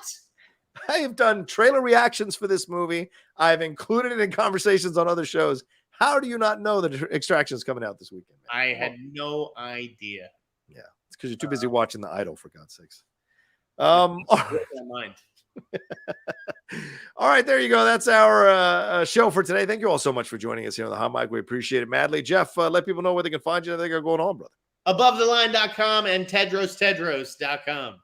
I have done trailer reactions for this movie. I've included it in conversations on other shows. How do you not know that Extraction is coming out this weekend? Man? I had no idea. Yeah, it's because you're too busy watching The Idol, for God's sakes. All right, there you go. That's our show for today. Thank you all so much for joining us here on the Hot Mic. We appreciate it madly. Jeff, let people know where they can find you and everything going on, brother. AboveTheLine.com and TedrosTedros.com.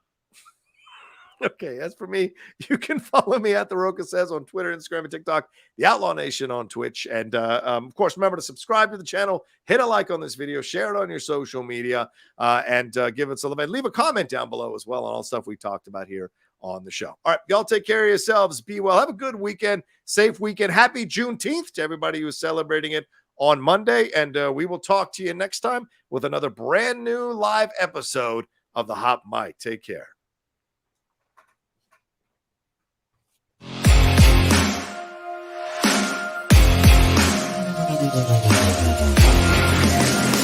Okay, as for me, you can follow me at The Rocha Says on Twitter, Instagram, and TikTok, The Outlaw Nation on Twitch. And, of course, remember to subscribe to the channel, hit a like on this video, share it on your social media, and give us a love. And leave a comment down below as well on all stuff we talked about here on the show. All right, y'all take care of yourselves. Be well. Have a good weekend, safe weekend. Happy Juneteenth to everybody who's celebrating it on Monday. And we will talk to you next time with another brand new live episode of the Hot Mic. Take care. Thank you.